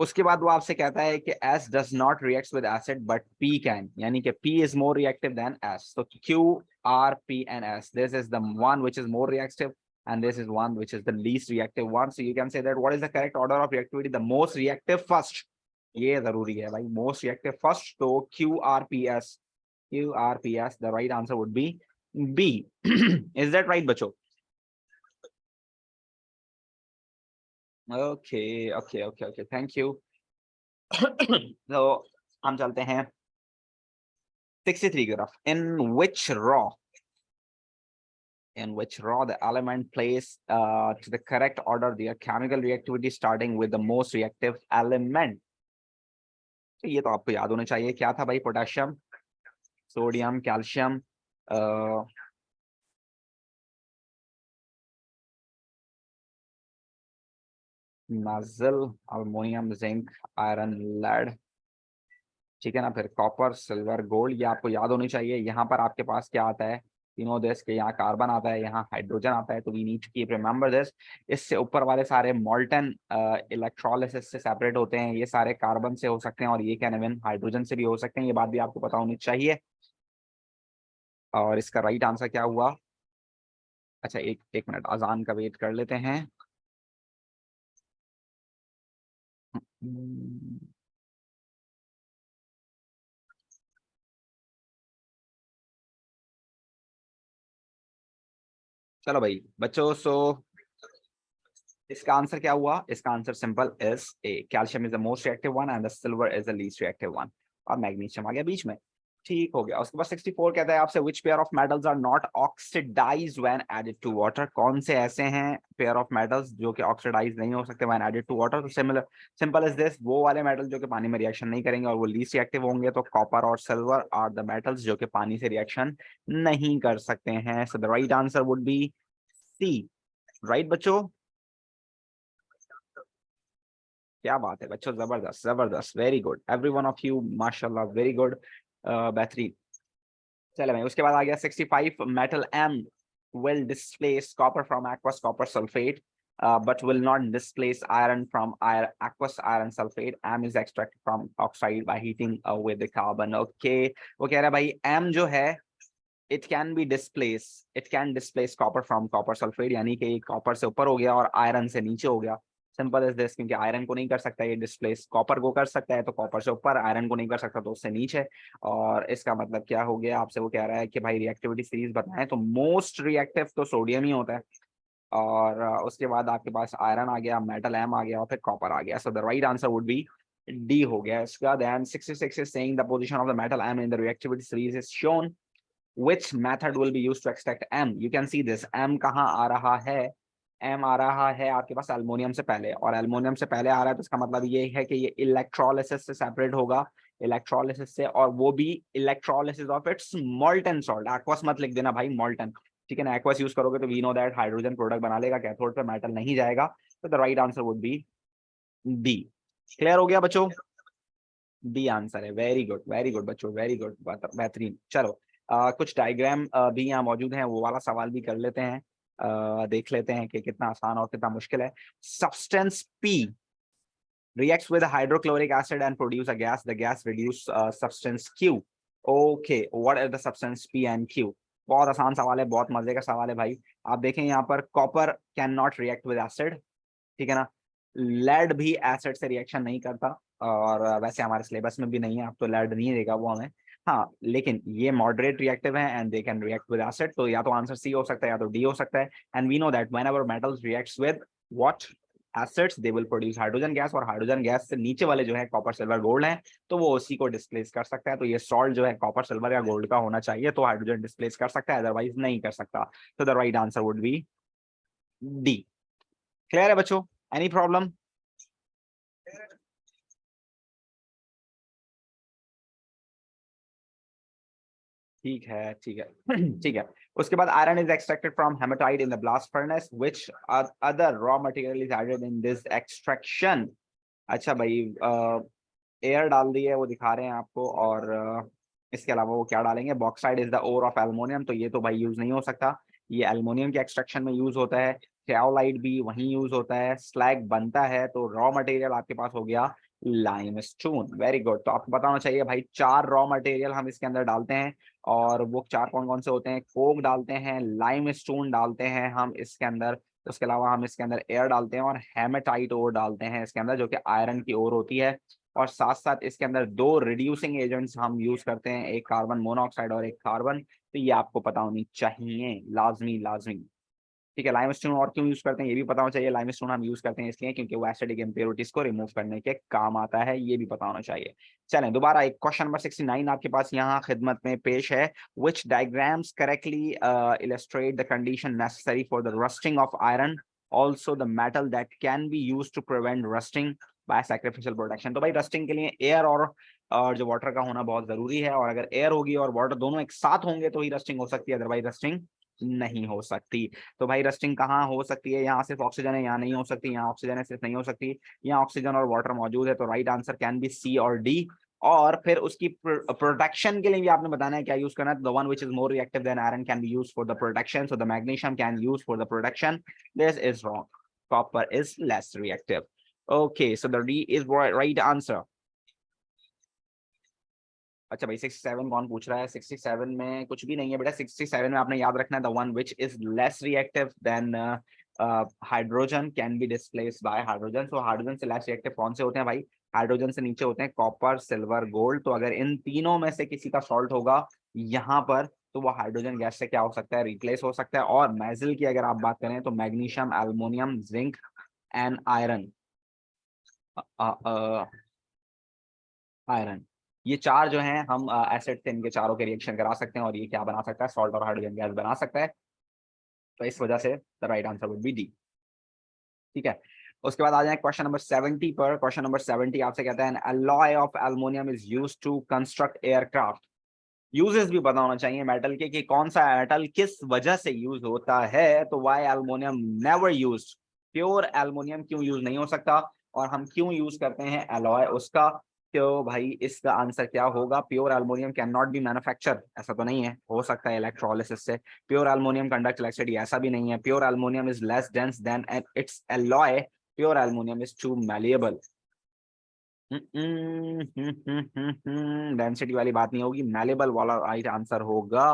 उसके बाद वो आपसे कहता है कि S does not reacts with acid but P can, यानी कि P is more reactive than S। तो Q, R, P and S, this is the one which is more reactive and this is one which is the least reactive one. So you can say that what is the correct order of reactivity? The most reactive first, ये जरूरी है भाई, most reactive first। तो QRPS, QRPS, the right answer would be B। Is that right बच्चों? Okay, okay, okay, okay, thank you। तो हम चलते हैं 63 की तरफ। In which raw the element plays to the correct order their chemical reactivity starting with the most reactive element? तो ये तो आपको याद होना चाहिए, क्या था भाई? पोटेशियम, सोडियम, कैल्शियम, नाजल, अमोनियम, जिंक, आयरन, लेड, ठीक है ना। फिर कॉपर, सिल्वर, गोल्ड, ये आपको याद होनी चाहिए। यहाँ पर आपके पास क्या आता है? तीनों देश के, यहाँ कार्बन आता है, यहाँ हाइड्रोजन आता है, तो we need to keep remember this. इससे ऊपर वाले सारे मोल्टन इलेक्ट्रोलिसिस से सेपरेट होते हैं, ये सारे कार्बन से हो सकते हैं और ये कैन इवन हाइड्रोजन से भी हो सकते हैं, ये बात भी आपको पता होनी चाहिए। और इसका राइट आंसर क्या हुआ? अच्छा, एक एक मिनट, अजान का वेट कर लेते हैं। चलो भाई बच्चों, सो इसका आंसर क्या हुआ? इसका answer simple is a, calcium is the most reactive one and the silver is the least reactive one. और मैग्नीशियम आ गया बीच में, ठीक हो गया। उसके बाद 64 कहता है आपसे which pair of metals are not oxidised when added to water? कौन से ऐसे हैं पेयर ऑफ मेटल्स जो कि ऑक्सीडाइज नहीं हो सकते व्हेन एडेड टू वाटर? तो सिंपल इज दिस, वो वाले मेटल जो कि पानी में रिएक्शन नहीं करेंगे और वो लीस्ट रिएक्टिव होंगे, तो कॉपर और सिल्वर आर द मेटल्स जो कि पानी से रिएक्शन नहीं कर सकते हैं। So the right answer would be C. Right बच्चों? क्या बात है बच्चों, जबरदस्त जबरदस्त, very good, every one of you, माशाल्लाह, वेरी गुड, बेहतरीन। चले भाई, उसके बाद आ गया 65, metal M will displace copper from aqueous copper sulfate but will not displace iron from aqueous iron sulfate. M is extracted from oxide by heating with the carbon। okay, वो कह रहा है भाई M जो है it can can displace copper from copper sulfate, यानी कि copper से ऊपर हो गया और आयरन से नीचे हो गया। सिंपल इज दिस, क्योंकि आयरन को नहीं कर सकता ये डिस्प्लेस, कॉपर को कर सकता है, तो कॉपर से ऊपर, आयरन को नहीं कर सकता तो उससे नीचे। और इसका मतलब क्या हो गया? आपसे वो कह रहा है कि भाई रिएक्टिविटी सीरीज बताएं, तो मोस्ट रिएक्टिव तो सोडियम ही होता है, और उसके बाद आपके पास आयरन आ गया, मेटल M आ गया और फिर कॉपर आ गया। So the right answer would be D हो गया इसका। Then 66 is saying the position of the metal M in the reactivity series is shown, which method will be used to extract M? You can see this, M कहाँ आ रहा है? M आ रहा है आपके पास एल्युमिनियम से पहले, और एल्युमिनियम से पहले आ रहा है तो इसका मतलब ये है कि ये इलेक्ट्रोलिसिस से सेपरेट होगा, इलेक्ट्रोलिसिस से, और वो भी electrolysis of its molten salt. Aqueous मत लिख देना भाई, मोल्टन, ठीक है ना। एक्वस यूज करोगे तो we know that hydrogen product बना लेगा, कैथोड पे मेटल नहीं जाएगा। तो the right answer would be D. Clear हो गया बच्चों? डी आंसर है। वेरी गुड बच्चों, वेरी गुड, बेहतरीन। चलो कुछ डायग्राम भी यहाँ मौजूद हैं, वो वाला सवाल भी कर लेते हैं। देख लेते हैं कि कितना आसान और कितना मुश्किल है। Substance P reacts with hydrochloric acid and produce a gas. The gas reduce substance Q. Okay, what are the substance P and Q? बहुत आसान सवाल है, बहुत मजे का सवाल है भाई। आप देखें यहाँ पर copper can not react with acid, ठीक है ना। लेड भी एसिड से रिएक्शन नहीं करता, और वैसे हमारे सिलेबस में भी नहीं है, अब तो लेड नहीं देगा वो हमें। हाँ, लेकिन ये मॉडरेट रिएक्टिव है and they can react with acid, तो या तो आंसर सी हो सकता है या तो डी हो सकता है। And we know that whenever metals reacts with what acids they will produce hydrogen gas, और हाइड्रोजन गैस से नीचे वाले जो है कॉपर सिल्वर गोल्ड है, तो वो उसी को डिस्प्लेस कर सकता है। तो ये सॉल्ट जो है कॉपर सिल्वर या गोल्ड का होना चाहिए, तो हाइड्रोजन डिस्प्लेस कर सकता है, अदरवाइज नहीं कर सकता। तो the right answer would be D. Clear है बच्चों? Any problem? ठीक है, ठीक है। ठीक है। उसके बाद iron is extracted from haematite in the blast furnace, which other raw material is added in this extraction. अच्छा भाई, एयर डाल दी है वो दिखा रहे हैं आपको, और इसके अलावा वो क्या डालेंगे? Bauxite is the ore of aluminium, तो ये तो भाई यूज नहीं हो सकता, ये एल्युमिनियम के एक्सट्रैक्शन में यूज होता है। थियोलाइट भी वहीं यूज होता है, स्लैग बनता है, तो रॉ मटेरियल आपके पास हो गया लाइमस्टोन। Very good. तो आपको बताना चाहिए भाई, 4 रॉ मटेरियल हम इसके अंदर डालते हैं, और वो 4 कौन कौन से होते हैं? कोक डालते हैं, लाइमस्टोन डालते हैं हम इसके अंदर, उसके अलावा हम इसके अंदर एयर डालते हैं, और हेमेटाइट ओर डालते हैं इसके अंदर, जो कि आयरन की ओर होती है। और साथ साथ इसके अंदर 2 रिड्यूसिंग एजेंट्स हम यूज करते हैं, एक कार्बन मोनोऑक्साइड और एक कार्बन, तो ये आपको पता होनी चाहिए, लाजमी लाजमी। ठीक है। लाइमस्टोन और क्यों यूज करते हैं ये भी पता होना चाहिए। लाइमस्टोन हम यूज करते हैं इसलिए क्योंकि वो एसिडिक इम्प्योरिटीज को रिमूव करने के काम आता है, ये भी पता होना चाहिए। चलें दोबारा, एक क्वेश्चन नंबर 69 आपके पास यहाँ खिदमत में पेश है। Which diagrams correctly illustrate the condition necessary for the rusting of iron, also the metal that can be used to prevent rusting by sacrificial protection। तो भाई रस्टिंग के लिए एयर और जो वाटर का होना बहुत जरूरी है, और अगर एयर होगी और वाटर दोनों एक साथ होंगे तो ही रस्टिंग हो सकती है, अदरवाइज रस्टिंग नहीं हो सकती। तो भाई रस्टिंग कहाँ हो सकती है? यहाँ सिर्फ ऑक्सीजन है, यहाँ नहीं हो सकती। यहाँ ऑक्सीजन है, सिर्फ नहीं हो सकती। यहाँ ऑक्सीजन और वाटर मौजूद है, तो right answer can be C और डी। और फिर उसकी प्रोटेक्शन के लिए भी आपने बताना है क्या यूज करना है। The one which is more reactive than iron can be used for the protection, so the magnesium can use for the protection. This is wrong, copper is less reactive. Okay, so the D is right answer. अच्छा भाई, 67 कौन पूछ रहा है? 67 में कुछ भी नहीं है बेटा। 67 में आपने याद रखना है, the one which is less reactive than hydrogen can be displaced by hydrogen. So hydrogen से लेस रिएक्टिव कौन से होते हैं भाई? हाइड्रोजन से नीचे होते हैं कॉपर, सिल्वर, गोल्ड। तो अगर इन तीनों में से किसी का सॉल्ट होगा यहाँ पर, तो वो हाइड्रोजन गैस से क्या हो सकता है? रिप्लेस हो सकता है। और मेटल की अगर आप बात करें तो magnesium, aluminium, zinc and iron, iron, ये 4 जो हैं हम एसिड से इनके चारों के रिएक्शन करा सकते हैं, और ये क्या बना सकता है? सॉल्ट और हाइड्रोजन गैस बना सकता है। तो इस वजह से the right answer would be D. ठीक है। उसके बाद आ जाए क्वेश्चन नंबर 70 पर। क्वेश्चन नंबर 70 आपसे कहता है an alloy of aluminium is used to construct aircraft. Uses भी पता होना चाहिए मेटल के, कि कौन सा मेटल किस वजह से यूज होता है। तो why aluminium never used? Pure aluminium क्यों यूज नहीं हो सकता, और हम क्यों यूज करते हैं एलॉय उसका? तो भाई इसका आंसर क्या होगा? Pure aluminium can not be manufacture, ऐसा तो नहीं है। हो सकता है इलेक्ट्रोलिसिस से। प्योर एल्युमिनियम कंडक्ट इलेक्ट्रिसिटी, ऐसा भी नहीं है। Pure aluminium is less dense than its alloy. Pure aluminium is too malleable. Density वाली बात नहीं होगी, मैलेबल वाला राइट आंसर होगा।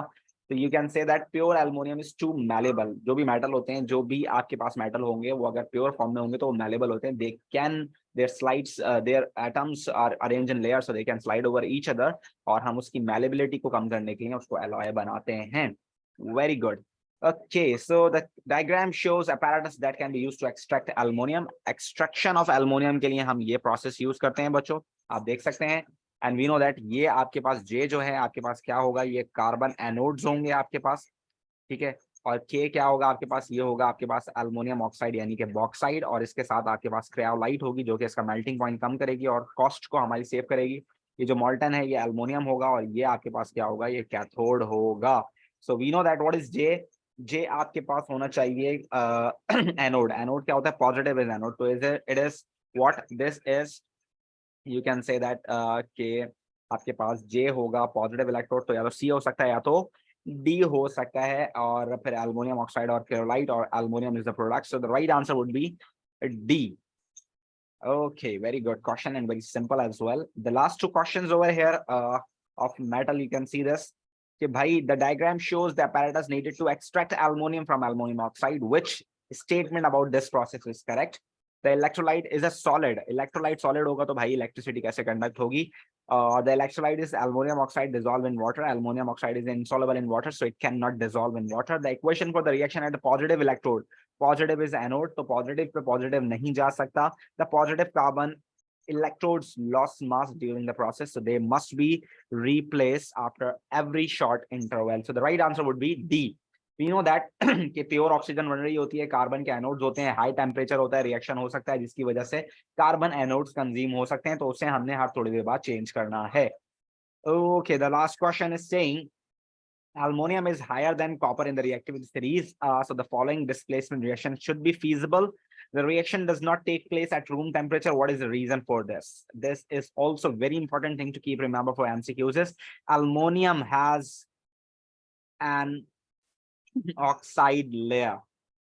तो you can say that pure aluminium is too malleable. जो भी मेटल होते हैं, जो भी आपके पास मेटल होंगे, वो अगर प्योर फॉर्म में होंगे तो वो मैलेबल होते हैं। They can their slides their atoms are arrange in layers, so they can slide over each other, और हम उसकी मैलेबिलिटी को कम करने के लिए उसको एलॉय बनाते हैं। Very good. Okay, so the diagram shows apparatus that can be used to extract aluminum. Extraction of aluminum के लिए हम ये process use करते हैं बच्चों, आप देख सकते हैं। And we know that ये आपके पास J जो है आपके पास क्या होगा? ये कार्बन एनोड्स होंगे आपके पास, ठीक है। और K क्या होगा आपके पास? ये होगा आपके पास एल्युमिनियम ऑक्साइड यानी कि बॉक्साइड, और इसके साथ आपके पास क्रायोलाइट होगी, जो कि इसका मेल्टिंग पॉइंट कम करेगी और कॉस्ट को हमारी सेव करेगी। ये जो मोल्टन है ये एल्युमिनियम होगा, और ये आपके पास क्या होगा? ये कैथोड होगा। So we know that what is J। J आपके पास होना चाहिए एनोड। एनोड क्या होता है? पॉजिटिव इज एनोड, तो is it is what this is you can say that कि आपके पास जे होगा पॉजिटिव इलेक्ट्रोड, तो या तो सी हो सकता है या तो डी हो सकता है, और फिर एल्युमिनियम ऑक्साइड और क्लोराइड, और aluminium is the product, so the right answer would be D. Okay, very good question and very simple as well. The last two questions over here of metal, you can see this. Okay, bhai, the diagram shows the apparatus needed to extract aluminum from aluminum oxide. Which statement about this process is correct? The electrolyte is a solid. Electrolyte solid होगा तो भाई electricity कैसे conduct होगी? The electrolyte is aluminum oxide dissolved in water. Aluminum oxide is insoluble in water, so it cannot dissolve in water. The equation for the reaction at the positive electrode. Positive is anode, तो positive पे positive नहीं जा सकता. The positive carbon electrodes lost mass during the process, so they must be replaced after every short interval. So the right answer would be D. We know that कि pure oxygen बन रही होती है, carbon के anodes होते हैं, high temperature होता है, रिएक्शन हो सकता है जिसकी वजह से कार्बन एनोड्स कंज्यूम हो सकते हैं, तो उसे हमने हर थोड़ी देर बाद चेंज करना है. Okay, the last question is saying aluminum is higher than copper in the reactivity series. So the following displacement reaction should be feasible. The reaction does not take place at room temperature. What is the reason for this? This is also very important thing to keep remember for MCQs is aluminum has an oxide layer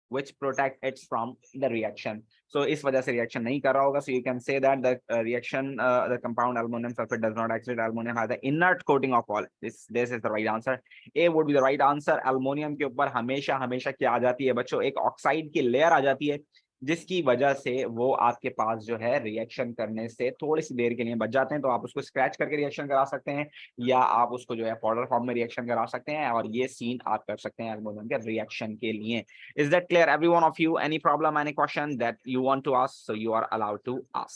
which protect it from the reaction. So इस वजह से reaction नहीं कर रहा होगा. So you can say that the reaction, the compound aluminum sulfate does not exit. Aluminum has the inert coating of all. This is the right answer. A would be the right answer. Aluminum के ऊपर हमेशा हमेशा क्या आ जाती है बच्चों, एक oxide की लेयर आ जाती है, जिसकी वजह से वो आपके पास जो है रिएक्शन करने से थोड़ी सी देर के लिए बच जाते हैं. तो आप उसको स्क्रैच करके रिएक्शन करा सकते हैं, या आप उसको जो है पाउडर फॉर्म में रिएक्शन करा सकते हैं, और ये सीन आप कर सकते हैं एल्युमिनियम के रिएक्शन के लिए. Is that clear, every one of you? Any problem, any question that you want to ask? So you are allowed to ask.